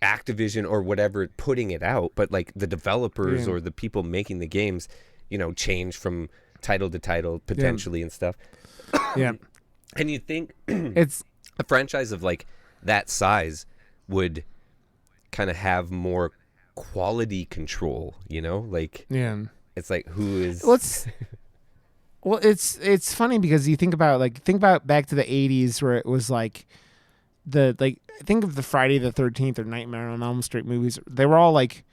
Activision or whatever putting it out, but like the developers or the people making the games, you know, change from title to title potentially and stuff.
Yeah,
and you think
it's
a franchise of like that size would kind of have more quality control, you know, like it's like who is
well it's funny because you think about back to the 80s where it was like think of the Friday the 13th or Nightmare on Elm Street movies. They were all like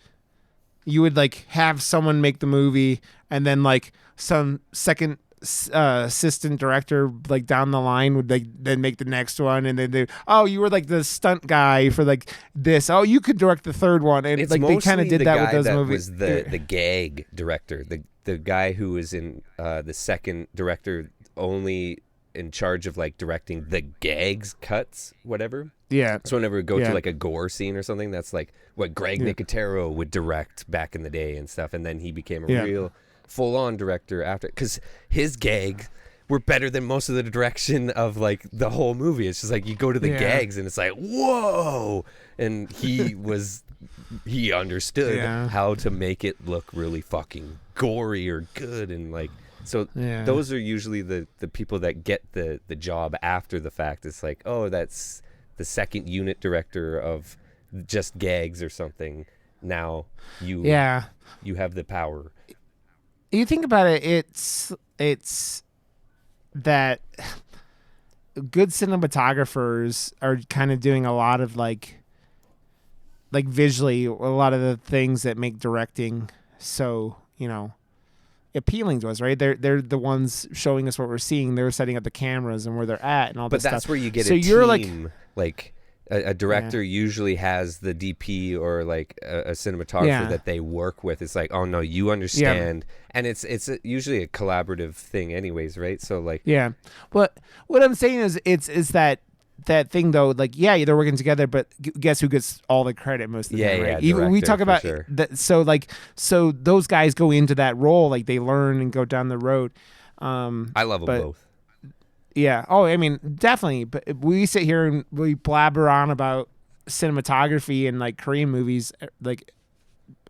you would like have someone make the movie and then like some second assistant director like down the line would like then make the next one, and then you were like the stunt guy for like this, you could direct the third one, and
it's
like they kind of did that with those
that
movies.
Was the gag director, the guy who was in the second director only in charge of like directing the gags cuts, whatever. So whenever we go to like a gore scene or something, that's like what Greg Nicotero would direct back in the day and stuff, and then he became a real full-on director after, because his gags were better than most of the direction of like the whole movie. It's just like you go to the gags and it's like whoa, and he understood how to make it look really fucking gory or good, and like so those are usually the people that get the job after the fact. It's like, oh, that's the second unit director of just gags or something. Now you have the power.
You think about it, it's that good cinematographers are kind of doing a lot of like visually a lot of the things that make directing so, you know, appealing to us, right? They're the ones showing us what we're seeing. They're setting up the cameras and where they're at and all this stuff.
But that's where you get a team, like a director usually has the DP or like a cinematographer that they work with. It's like, oh no, you understand, and it's usually a collaborative thing, anyways, right? So like,
But what I'm saying is, it's that thing though. Like, they're working together, but guess who gets all the credit most of the time, right? Even we talk about that. So those guys go into that role, like they learn and go down the road.
I love them both.
Yeah. Oh, I mean, definitely. But we sit here and we blabber on about cinematography and like Korean movies like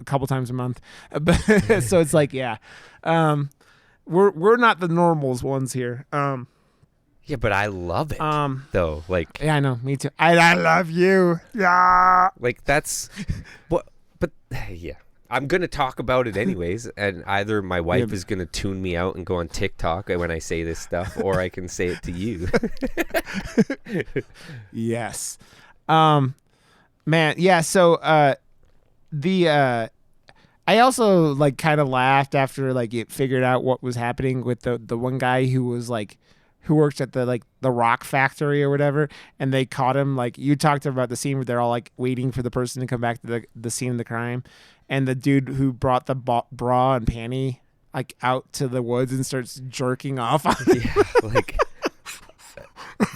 a couple times a month. But so it's like, we're not the normals ones here.
Yeah, but I love it. Though, like,
I know, me too. I love you. Yeah.
Like that's what. But yeah. I'm going to talk about it anyways, and either my wife is going to tune me out and go on TikTok when I say this stuff, or I can say it to you.
Yes. Man, yeah, so I also like kind of laughed after like it figured out what was happening with the one guy who was like who works at the rock factory or whatever, and they caught him. Like you talked about the scene where they're all like waiting for the person to come back to the scene of the crime. And the dude who brought the bra and panty like out to the woods and starts jerking off on
Yeah, like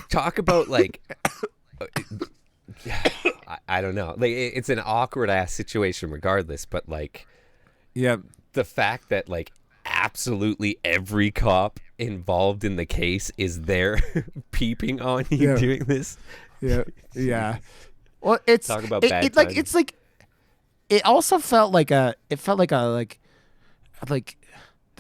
talk about like I don't know. Like it's an awkward ass situation regardless, but like
yeah.
the fact that like absolutely every cop involved in the case is there peeping on you doing this.
Yeah. Yeah. Well, it's
talk about bad
like
timing.
it's like it also felt like the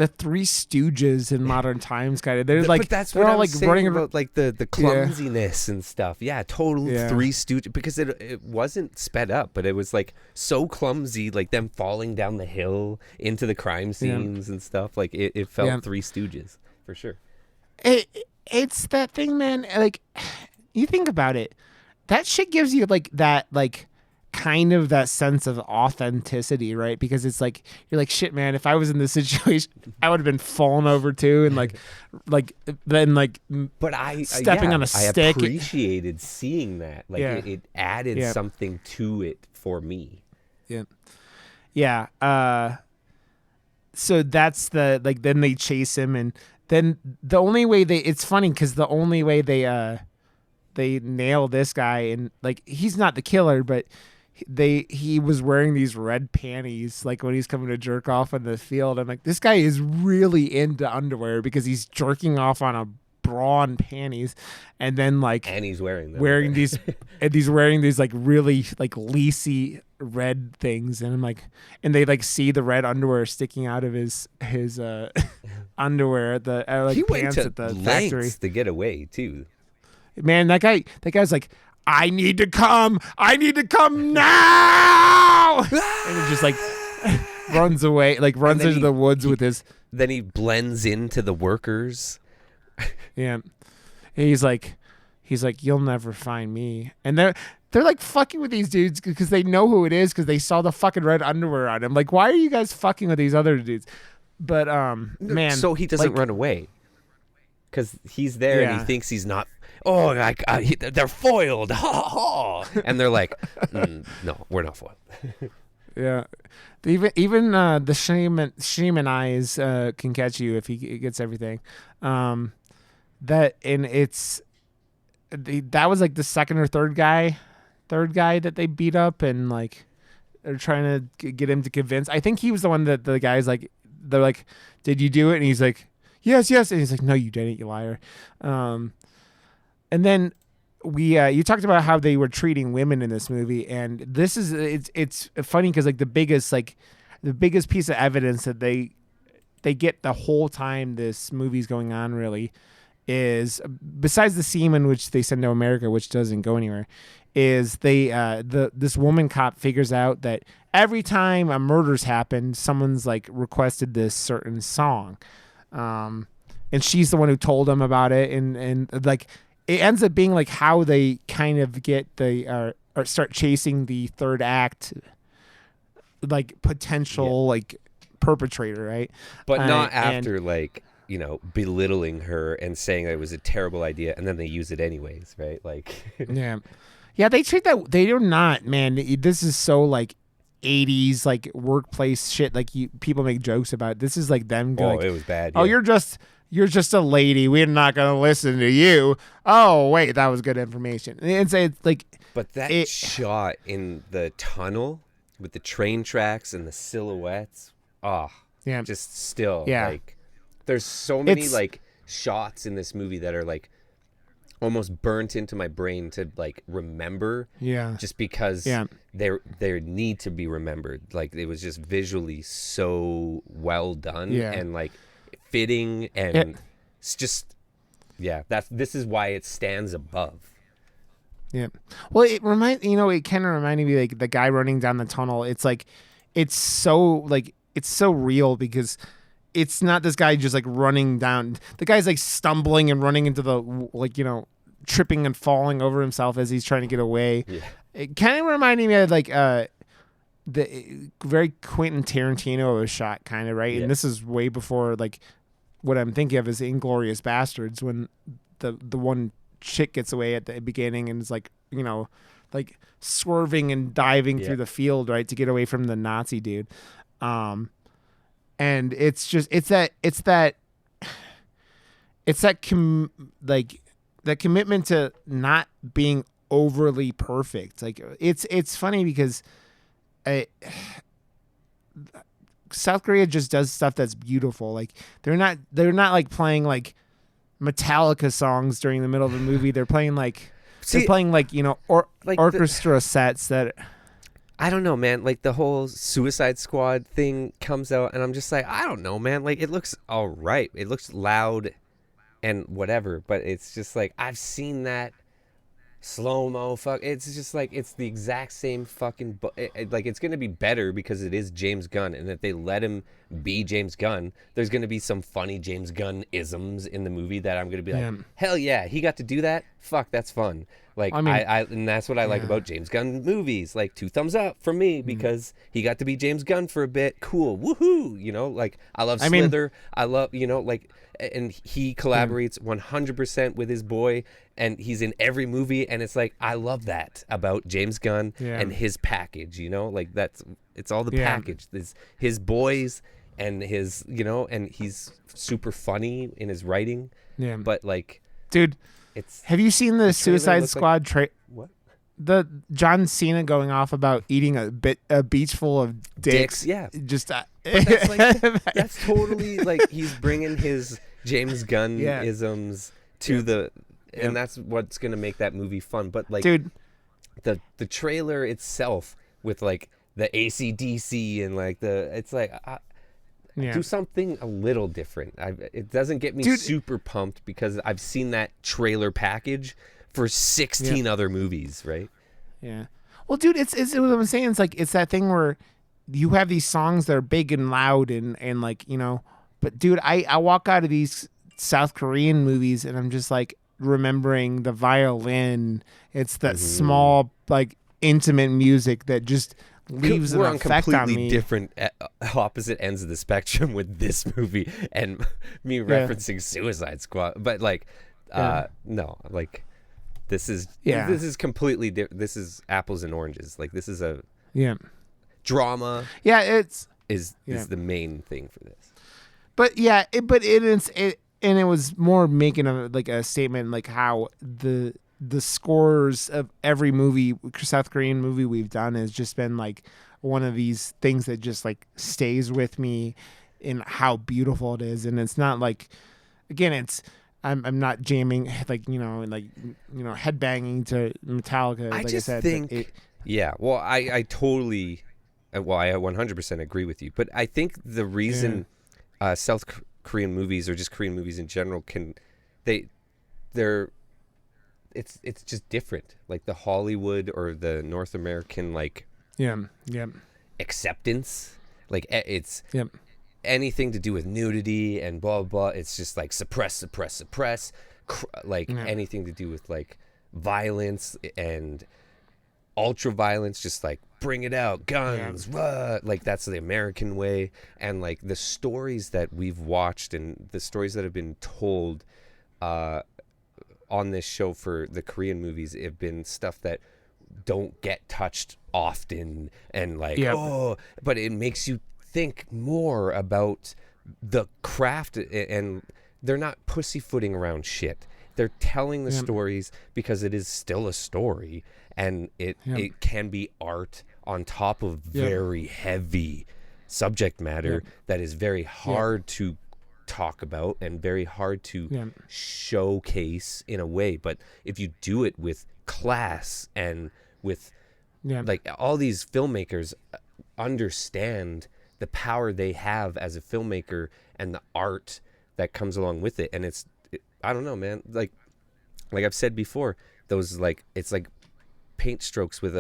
Three Stooges in modern times kind of. They're like,
but that's
they're
what
all
I was
like
saying
running
about like the clumsiness and stuff. Yeah, total Three Stooges, because it wasn't sped up, but it was like so clumsy, like them falling down the hill into the crime scenes and stuff. Like it felt Three Stooges for sure.
It's that thing, man. Like you think about it, that shit gives you like that like kind of that sense of authenticity, right? Because it's like you're like, shit, man, if I was in this situation I would have been falling over too, and then
but I
stepping on a stick.
I appreciated seeing that. Like it added something to it for me.
So that's the like, then they chase him, and then the only way it's funny because the only way they nail this guy, and like he's not the killer, but he was wearing these red panties like when he's coming to jerk off in the field. I'm like, this guy is really into underwear because he's jerking off on a bra and panties, and then like
and he's wearing
these and he's wearing these like really like lacy red things, and I'm like, and they like see the red underwear sticking out of his underwear at the like
he
pants
went
at the
to
factory
lengths to get away too.
Man, that guy's like, I need to come now, and he just like runs away, like runs into the woods with his.
Then he blends into the workers.
Yeah, he's like, you'll never find me, and they're like fucking with these dudes because they know who it is because they saw the fucking red underwear on him. Like, why are you guys fucking with these other dudes? But man,
so he doesn't run away because he's there and he thinks he's not. Oh, they're foiled, ha ha! And they're like, no, we're not foiled.
Yeah, even the shaman eyes can catch you if he gets everything. That was like the second or third guy that they beat up, and like they're trying to get him to convince. I think he was the one that the guys like. They're like, "Did you do it?" And he's like, "Yes, yes." And he's like, "No, you didn't, you liar." And then you talked about how they were treating women in this movie, and this is it's funny because like the biggest piece of evidence that they get the whole time this movie's going on really is, besides the scene in which they send to America, which doesn't go anywhere, is this woman cop figures out that every time a murder's happened, someone's like requested this certain song, and she's the one who told them about it, and like. It ends up being like how they kind of get or start chasing the third act, like potential like perpetrator, right?
But not after like belittling her and saying that it was a terrible idea, and then they use it anyways, right? Like
yeah, they treat that. They do not, man. This is so like 80s like workplace shit. Like people make jokes about it. This is like them.
Oh,
like,
it was bad.
Oh, you're just a lady. We're not going to listen to you. Oh, wait, that was good information. It's like,
but that shot in the tunnel with the train tracks and the silhouettes. Oh, yeah. Just still, like, there's so many like shots in this movie that are like almost burnt into my brain to like remember. Yeah. Just because they need to be remembered. Like it was just visually so well done and like fitting, and it's just this is why it stands above.
Yeah, well, it kind of reminded me like the guy running down the tunnel. It's like it's so real because it's not this guy just like running down. The guy's like stumbling and running into the like tripping and falling over himself as he's trying to get away. It kind of reminded me of like the very Quentin Tarantino of a shot, kind of, right? And this is way before like what I'm thinking of is Inglourious Bastards, when the one chick gets away at the beginning and is like like swerving and diving through the field, right, to get away from the Nazi dude. and it's like that commitment to not being overly perfect. Like it's funny because South Korea just does stuff that's beautiful. Like they're not like playing like Metallica songs during the middle of the movie. They're playing like like orchestra sets that.
I don't know, man. Like the whole Suicide Squad thing comes out, and I'm just like, I don't know, man. Like it looks all right. It looks loud and whatever, but it's just like I've seen that slow-mo fuck. It's just like it's the exact same fucking like it's gonna be better because it is James Gunn, and if they let him be James Gunn, there's gonna be some funny James Gunn isms in the movie that I'm gonna be like, hell yeah, he got to do that. Fuck, that's fun. Like I mean, and that's what I like about James Gunn movies. Like 2 thumbs up from me because he got to be James Gunn for a bit. Cool, woohoo! You know, like I love Slither. I love like. And he collaborates 100% with his boy, and he's in every movie, and it's like I love that about James Gunn and his package, like it's all the package. There's his boys and his, and he's super funny in his writing. Yeah. But like,
dude, have you seen the Suicide Squad
what?
The John Cena going off about eating a beach full of dicks.
Yeah.
Just
that's totally like he's bringing his James Gunn isms to and that's what's gonna make that movie fun. But like,
dude,
the trailer itself with like the AC/DC and like it's like do something a little different. It doesn't get me super pumped because I've seen that trailer package for 16 other movies, right?
Yeah. Well, dude, it's what I'm saying. It's like it's that thing where you have these songs that are big and loud and like, but dude, I walk out of these South Korean movies and I'm just like remembering the violin. It's that small, like intimate music that just leaves an effect on me. We're on completely
different opposite ends of the spectrum with this movie and me referencing Suicide Squad. But like, no, like this is completely different. This is apples and oranges. Like this is a drama.
Yeah,
is the main thing for this.
But it was more making a statement like how the scores of every South Korean movie we've done has just been like one of these things that just like stays with me in how beautiful it is. And it's not like, again, I'm not jamming headbanging to Metallica.
I think well, I totally. Well, I 100% agree with you, but I think the reason South Korean movies or just Korean movies in general it's just different. Like the Hollywood or the North American acceptance, like it's anything to do with nudity and blah blah. It's just like suppress. Anything to do with like violence and ultra violence, just like bring it out, guns, like that's the American way. And like the stories that we've watched and the stories that have been told on this show for the Korean movies have been stuff that don't get touched often and like but it makes you think more about the craft, and they're not pussyfooting around shit. They're telling the stories because it is still a story, and it can be art on top of very heavy subject matter that is very hard to talk about and very hard to showcase in a way. But if you do it with class and with like all these filmmakers understand the power they have as a filmmaker and the art that comes along with it. And I don't know, man. Like I've said before, those it's like paint strokes with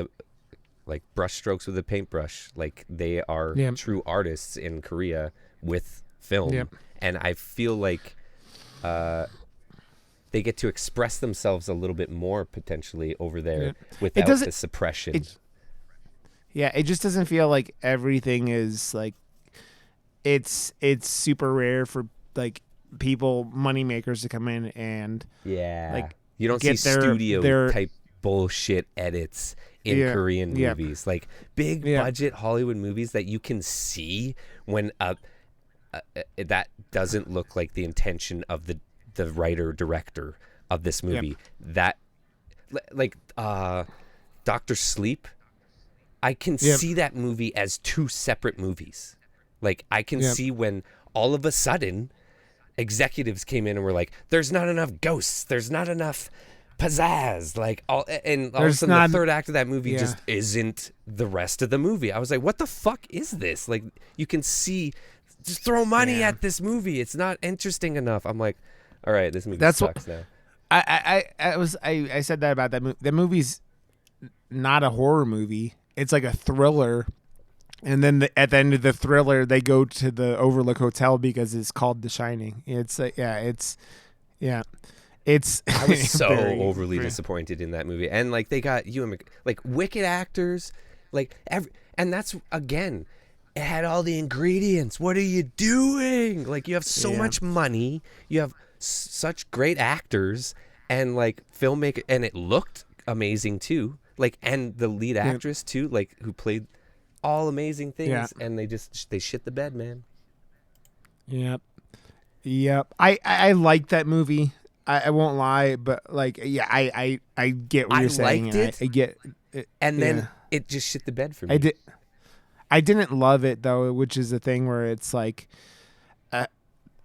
brush strokes with a paintbrush. Like they are true artists in Korea with film, and I feel like they get to express themselves a little bit more potentially over there without the suppression.
It just doesn't feel like everything is like it's super rare for like money makers to come in and
you don't see studio type bullshit edits in Korean movies, like big budget Hollywood movies that you can see when that doesn't look like the intention of the writer director of this movie. That like Dr. Sleep, I can see that movie as two separate movies. Like I can see when all of a sudden executives came in and were like, there's not enough ghosts, there's not enough pizzazz, like all of a sudden the third act of that movie just isn't the rest of the movie. I was like, what the fuck is this? Like you can see, just throw money at this movie, it's not interesting enough. I'm like, all right, this movie sucks now.
I said that about that movie. That movie's not a horror movie. It's like a thriller. And then at the end of the thriller, they go to the Overlook Hotel because it's called The Shining. It's it's.
I was so overly disappointed in that movie, and like they got like wicked actors, like and that's again, it had all the ingredients. What are you doing? Like you have so much money, you have such great actors, and like filmmaker, and it looked amazing too. Like and the lead actress too, like who played all amazing things, and they shit the bed, man.
Yep. I like that movie. I won't lie, but like I get what you're saying.
Liked it.
I get it,
and then it just shit the bed for me.
I didn't love it though, which is the thing where it's like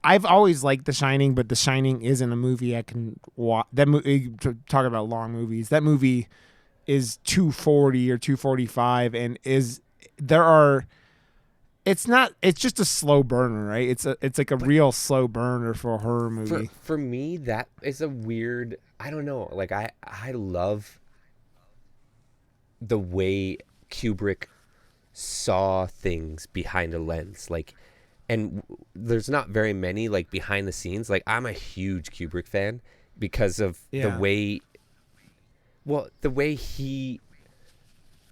I've always liked The Shining, but The Shining isn't a movie I can watch. That movie, talking about long movies, that movie is 240 or 245, and it's just a slow burner, right? It's like a real slow burner for a horror movie.
For me, that is a weird, I don't know, like I love the way Kubrick saw things behind a lens, like, and there's not very many like behind the scenes. Like I'm a huge Kubrick fan because of the way he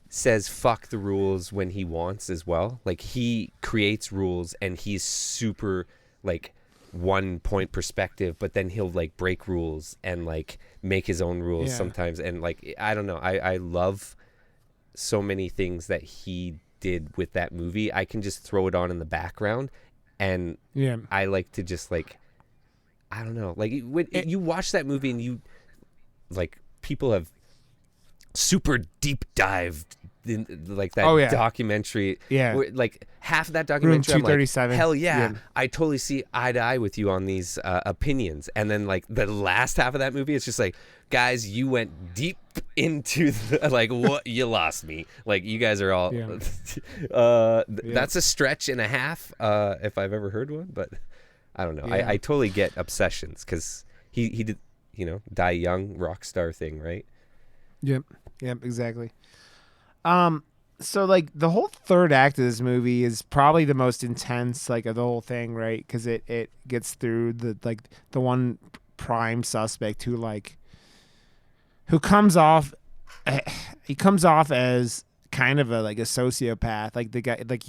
says fuck the rules when he wants as well. Like he creates rules and he's super like 1 point perspective, but then he'll like break rules and like make his own rules sometimes. And like, I don't know, I love so many things that he did with that movie. I can just throw it on in the background, and I like to just like, I don't know, like when you watch that movie and you like, people have super deep dived in like that documentary. Where, like half of that documentary,
Room 237.
I'm like, hell yeah, I totally see eye to eye with you on these opinions. And then like the last half of that movie, it's just like, guys, you went deep into the, like, what, you lost me. Like you guys are all that's a stretch and a half if I've ever heard one, but I don't know. I totally get obsessions because he did, die young rock star thing, right?
Yep, exactly. So like the whole third act of this movie is probably the most intense, like, of the whole thing, right? Because it gets through the one prime suspect who comes off, he comes off as kind of a sociopath, like the guy, like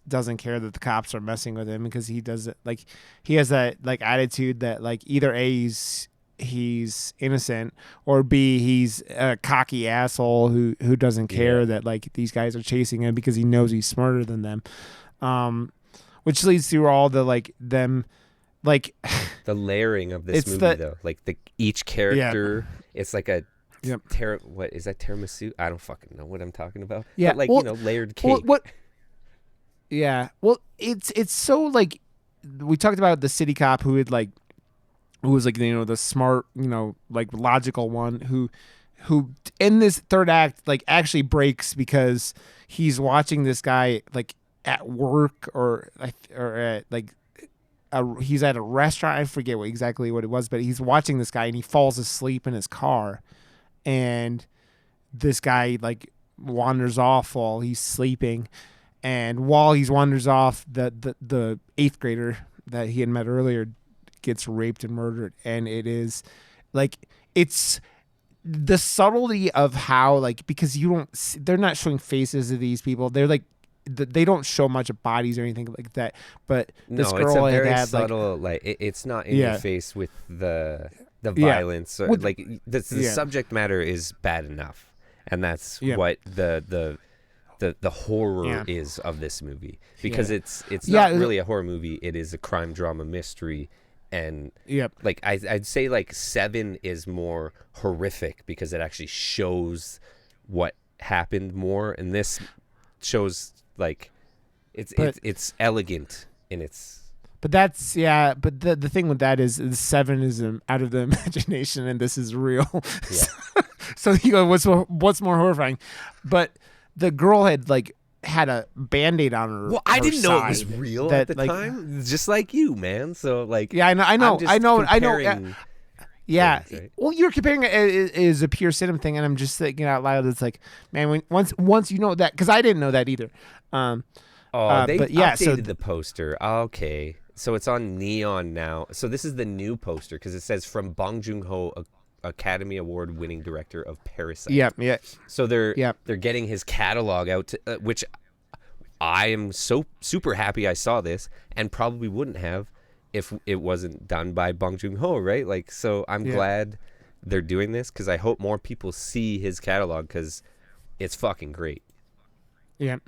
doesn't care that the cops are messing with him because he does it, like he has that like attitude that like either he's innocent, or B, he's a cocky asshole who doesn't care that like these guys are chasing him because he knows he's smarter than them, which leads through all the the
layering of this movie though, like each character, it's like a what is that, tiramisu? I don't fucking know what I'm talking about. But layered cake.
It's so like, we talked about the city cop who was like, the smart, like logical one who in this third act like actually breaks because he's watching this guy like at work or at he's at a restaurant. I forget exactly what it was, but he's watching this guy and he falls asleep in his car, and this guy like wanders off while he's sleeping, and while he's wanders off, the eighth grader that he had met earlier gets raped and murdered. And it is like, it's the subtlety of how, like, because they're not showing faces of these people, they're like, they don't show much of bodies or anything like that, but this girl
it's a very
had
subtle, it's not in your face with the violence, or the subject matter is bad enough, and that's what the the horror
Yeah.
is of this movie, because it's
Yeah,
not really a horror movie. It is a crime drama mystery, and
Yep.
like I'd say like 7 is more horrific because it actually shows what happened more, and this shows like it's elegant in its.
But that's But the thing with that is 7 is out of the imagination, and this is real.
Yeah.
So you go, what's more horrifying? But the girl had a Band-Aid on her.
Well, I
her
didn't know it was
side
real at the time, just like you, man. So like,
yeah, I know. Yeah.
things, right?
Well, you're comparing it is a pure cinema thing, and I'm just thinking out loud. It's like, man, once you know that, because I didn't know that either.
They updated the poster. Okay, so it's on neon now. So this is the new poster because it says from Bong Joon-ho, Academy Award winning director of Parasite.
Yeah.
So they're getting his catalog out, to, which I am so super happy I saw this, and probably wouldn't have if it wasn't done by Bong Joon-ho, right? Like, so I'm glad they're doing this, because I hope more people see his catalog, because it's fucking great.
Yeah.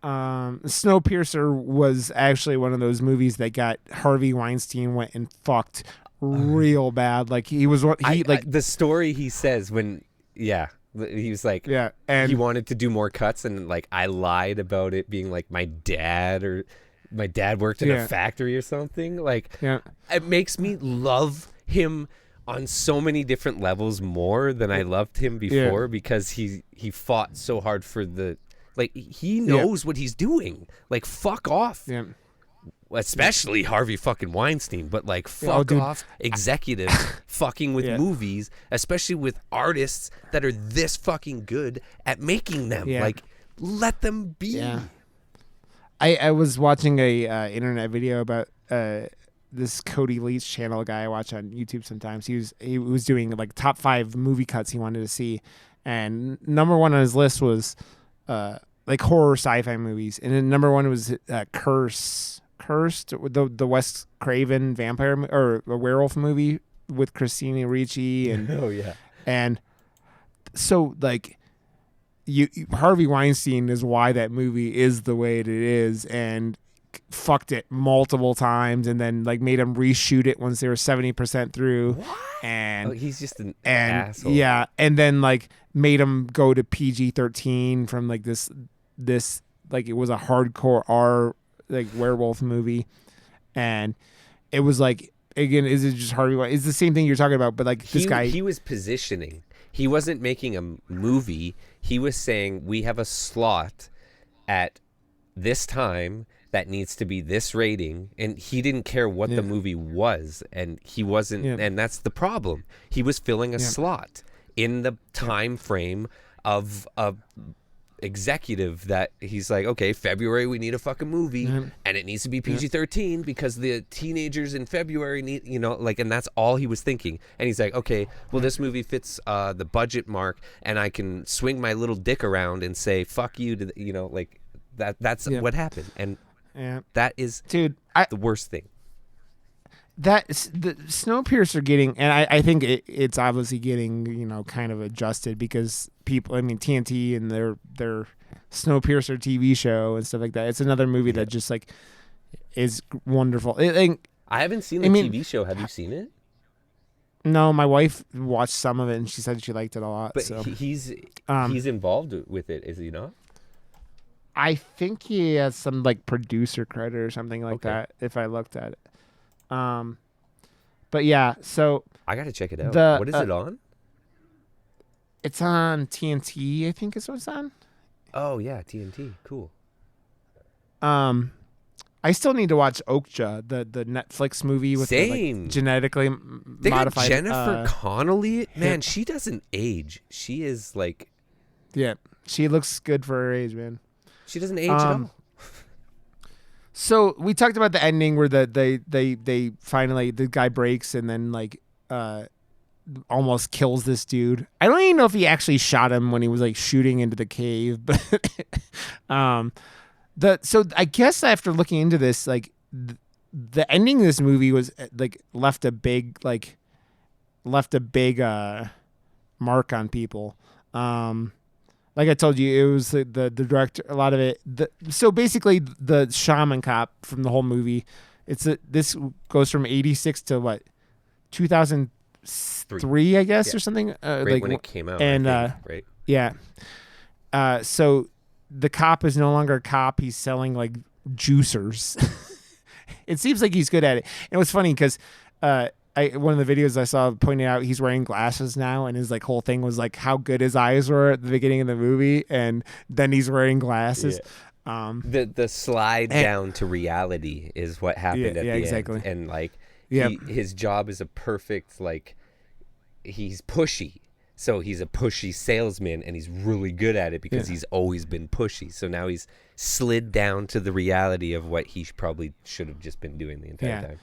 Snowpiercer was actually one of those movies that got Harvey Weinstein went and fucked real bad. Like he was
the story he says when he was like,
and
he wanted to do more cuts, and like I lied about it being like my dad worked in a factory or something. Like it makes me love him on so many different levels more than I loved him before, because he fought so hard for the. Like, he knows what he's doing. Like, fuck off. Yeah. Especially Harvey fucking Weinstein. But, like, fuck off executives fucking with movies, especially with artists that are this fucking good at making them. Yeah. Like, let them be.
Yeah. I was watching a internet video about this Cody Leach channel guy I watch on YouTube sometimes. He was doing, like, top 5 movie cuts he wanted to see. And number 1 on his list was... like horror sci-fi movies, and then number 1 was Cursed, the Wes Craven vampire or a werewolf movie with Christina Ricci, and and so like Harvey Weinstein is why that movie is the way it is, and fucked it multiple times, and then like made him reshoot it once they were 70% through.
What?
And
he's just an asshole.
Yeah, and then like made him go to PG-13 from like this like it was a hardcore R like werewolf movie, and it was like, again, is it just Harvey Weinstein? It's the same thing you're talking about, but like this guy,
he was positioning. He wasn't making a movie. He was saying, we have a slot at this time that needs to be this rating, and he didn't care what the movie was, and he wasn't, and that's the problem. He was filling a slot in the time frame of a executive that he's like, okay, February we need a fucking movie, and it needs to be PG-13 because the teenagers in February need, and that's all he was thinking. And he's like, okay, well, this movie fits the budget mark, and I can swing my little dick around and say fuck you to that's what happened. And that is the worst thing.
That's the Snowpiercer getting, and I think it's obviously getting, kind of adjusted because people, I mean, TNT and their Snowpiercer TV show and stuff like that. It's another movie that just like is wonderful. I
haven't seen the TV show. Have you seen it?
No, my wife watched some of it and she said she liked it a lot.
But
so.
he's involved with it, is he not?
I think he has some like producer credit or something like that, if I looked at it. But yeah, so
I gotta check it out. What is it on?
It's on TNT, I think is what it's on.
Oh yeah, TNT. Cool.
I still need to watch Okja, the Netflix movie with the, like, genetically modified.
Got Jennifer Connelly. Man, she doesn't age. She is like.
Yeah, she looks good for her age, man.
She doesn't age at all.
So we talked about the ending where they finally, the guy breaks and then like almost kills this dude. I don't even know if he actually shot him when he was like shooting into the cave, but so I guess after looking into this, like the ending of this movie was like left a big mark on people. like I told you, it was the director. A lot of it. So basically, the shaman cop from the whole movie. This goes from 86 to what 2003, I guess, or something.
Right when it came out,
and
I think, right?
Yeah. So the cop is no longer a cop. He's selling like juicers. It seems like he's good at it. And it was funny because one of the videos I saw pointed out he's wearing glasses now, and his like whole thing was like how good his eyes were at the beginning of the movie, and then he's wearing glasses.
Yeah. The slide down to reality is what happened at the
exactly.
end, and like his job is a perfect like he's pushy. So he's a pushy salesman, and he's really good at it because he's always been pushy. So now he's slid down to the reality of what he probably should have just been doing the entire time.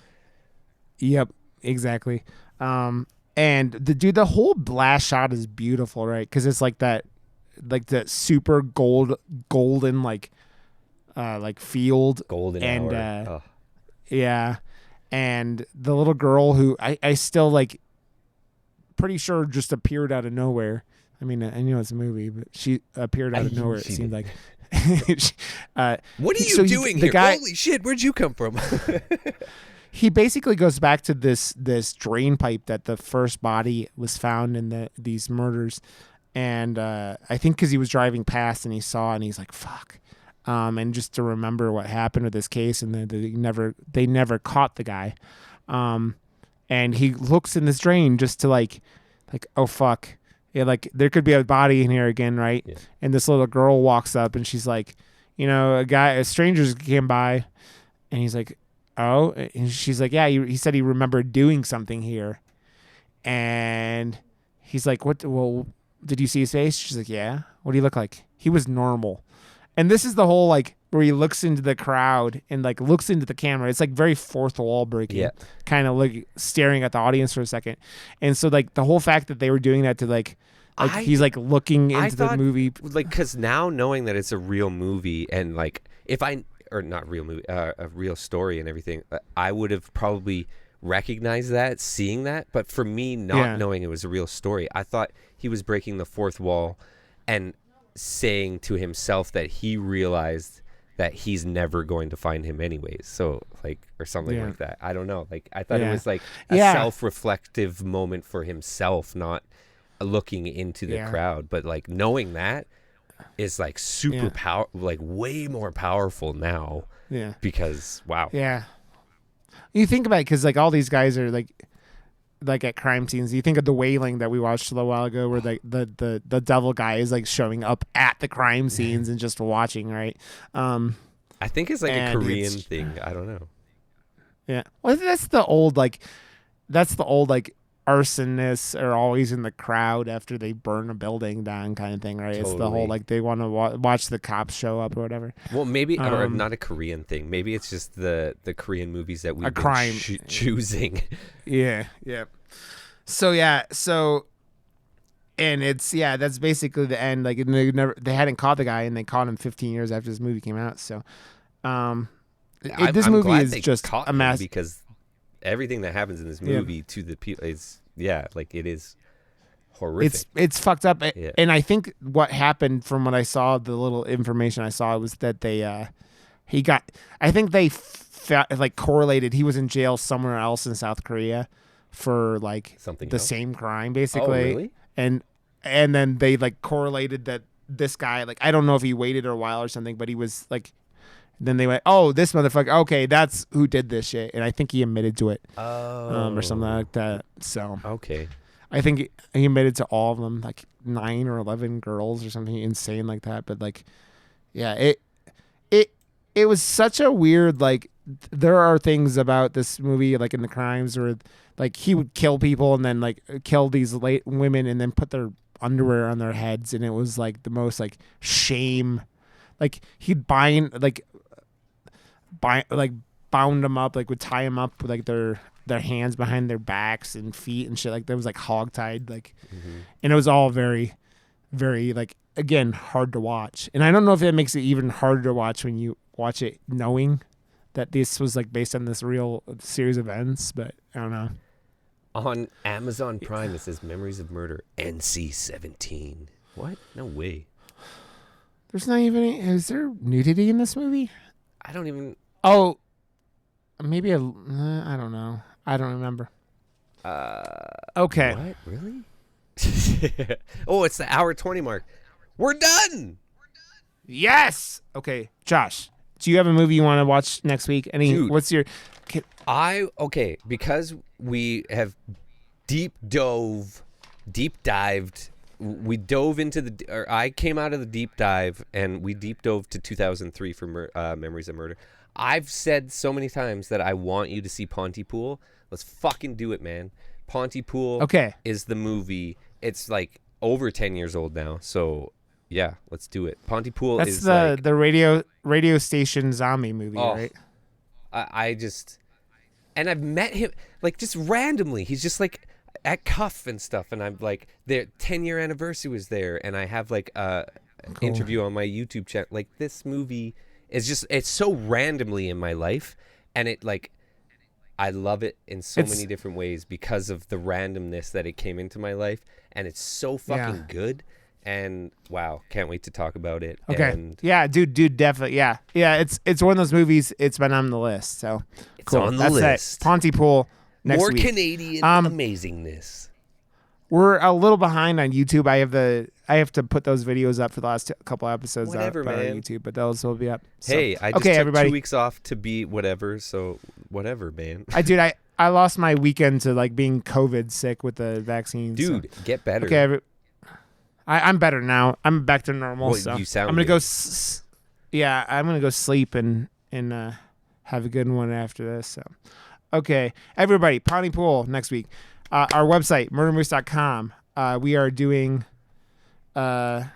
Yep, exactly. And the whole blast shot is beautiful, right? Because it's like that super golden like field,
golden
and
hour.
Yeah, and the little girl who I still like. Pretty sure just appeared out of nowhere. I mean, I know it's a movie, but she appeared out of nowhere. It seemed like.
What are you doing here? Holy shit! Where'd you come from?
He basically goes back to this drain pipe that the first body was found in these murders, and I think because he was driving past and he saw and he's like, "Fuck," and just to remember what happened with this case, and they never caught the guy. And he looks in this drain just to like, oh fuck, yeah, like there could be a body in here again, right? Yeah. And this little girl walks up and she's like, a stranger came by, and he's like, oh, and she's like, yeah, he said he remembered doing something here, and he's like, what? Well, did you see his face? She's like, yeah. What do he look like? He was normal, and this is the whole like. Where he looks into the crowd and like looks into the camera. It's like very fourth wall breaking, kind of like staring at the audience for a second. And so like the whole fact that they were doing that to like he's like looking into the movie,
like, because now knowing that it's a real movie and like not real movie, a real story and everything, I would have probably recognized that, seeing that. But for me, not knowing it was a real story, I thought he was breaking the fourth wall and saying to himself that he realized that he's never going to find him anyways. So like, or something like that. I don't know. Like I thought it was like a self-reflective moment for himself, not looking into the crowd, but like knowing that is like super like way more powerful now. Yeah. Because wow.
Yeah. You think about it, because like all these guys are like at crime scenes. You think of The Wailing that we watched a little while ago, where the devil guy is like showing up at the crime scenes and just watching, right?
I think it's like a Korean thing. I don't know.
Yeah, well, that's the old like arsonists are always in the crowd after they burn a building down kind of thing, right? Totally. It's the whole like they want to watch the cops show up or whatever.
Well, maybe or not a Korean thing. Maybe it's just the Korean movies that we've been choosing.
Yeah. So and it's that's basically the end. Like they hadn't caught the guy, and they caught him 15 years after this movie came out. So this movie is just a mess
because everything that happens in this movie to the people is like it is horrific.
It's fucked up. And I think what happened, from what I saw, the little information I saw, was that they correlated. He was in jail somewhere else in South Korea for like something the same crime, basically.
Oh, really?
And then they like correlated that this guy, like, I don't know if he waited a while or something, but he was like, then they went, oh, this motherfucker, okay, that's who did this shit. And I think he admitted to it. Or something like that. So
okay,
I think he admitted to all of them, like 9 or 11 girls or something insane like that. But like, it was such a weird, like, there are things about this movie, like in the crimes, where like he would kill people and then like kill these late women and then put their underwear on their heads, and it was like the most like shame. Like he'd bound them up, like would tie them up with like their hands behind their backs and feet and shit, like that was like hogtied, like, and it was all very, very, like, again, hard to watch. And I don't know if it makes it even harder to watch when you watch it knowing that this was like based on this real series of events, but I don't know.
On Amazon Prime, it says Memories of Murder NC-17. What? No way.
There's not even is there nudity in this movie?
I don't even.
Oh, maybe I don't know. I don't remember. Okay.
What? Really? Oh, it's the hour 20 mark. We're done.
Yes. Okay, Josh. Do you have a movie you want to watch next week?
Dude,
what's your?
Because we have deep dived. We dove into I came out of the deep dive and we deep dove to 2003 for Memories of Murder. I've said so many times that I want you to see Pontypool. Let's fucking do it, man. Pontypool is the movie. It's like over 10 years old now. So yeah, let's do it. Pontypool is
the radio station zombie movie, right?
And I've met him like just randomly. He's just like at Cuff and stuff, and I'm like, their 10-year anniversary was there, and I have like a interview on my YouTube channel. Like, this movie is just, it's so randomly in my life, and it like, I love it in so many different ways because of the randomness that it came into my life, and it's so fucking good. And wow, can't wait to talk about it.
Okay.
And
yeah, dude, definitely. Yeah. It's one of those movies. It's been on the list. So
it's on the list.
Pontypool. Next
More
week.
Canadian amazingness.
We're a little behind on YouTube. I have to put those videos up for the last couple episodes
whatever,
on
man.
YouTube, but those will be up. So.
Hey, I just took everybody. 2 weeks off to be whatever, so whatever, man.
I lost my weekend to like being COVID sick with the vaccine.
Dude,
so.
Get better.
Okay, I'm better now. I'm back to normal.
Well,
so
you sound
I'm gonna
good.
I'm gonna go sleep and have a good one after this. So. Okay, everybody, Pontypool next week. Our website, murdermoose.com. We are doing, I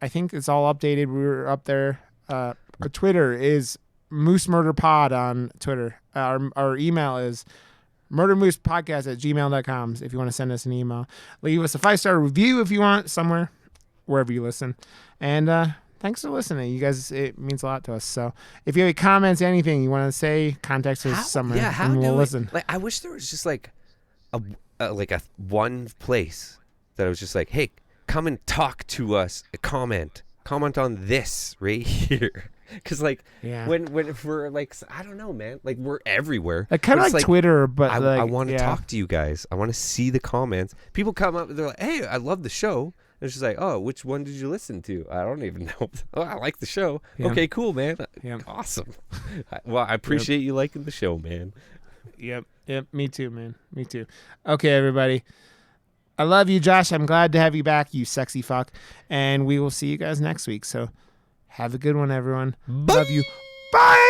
think it's all updated. We're up there. Our Twitter is Moose Murder Pod on Twitter. Our email is murdermoosepodcast@gmail.com if you want to send us an email. Leave us a 5-star review if you want somewhere, wherever you listen. And thanks for listening. You guys, it means a lot to us. So if you have any comments, anything you want to say, contact us somewhere.
Yeah, how
and we'll
do
listen.
Like, I wish there was just like a one place that I was just like, hey, come and talk to us. Comment on this right here. Because like when we're like, I don't know, man. Like, we're everywhere.
Kind of like Twitter, but
I want to talk to you guys. I want to see the comments. People come up and they're like, hey, I love the show. It's just like, oh, which one did you listen to? I don't even know. Oh, I like the show. Yeah. Okay, cool, man. Yeah. Awesome. Well, I appreciate you liking the show, man.
Yep. Me too, man. Me too. Okay, everybody. I love you, Josh. I'm glad to have you back, you sexy fuck. And we will see you guys next week. So have a good one, everyone.
Bye.
Love you. Bye.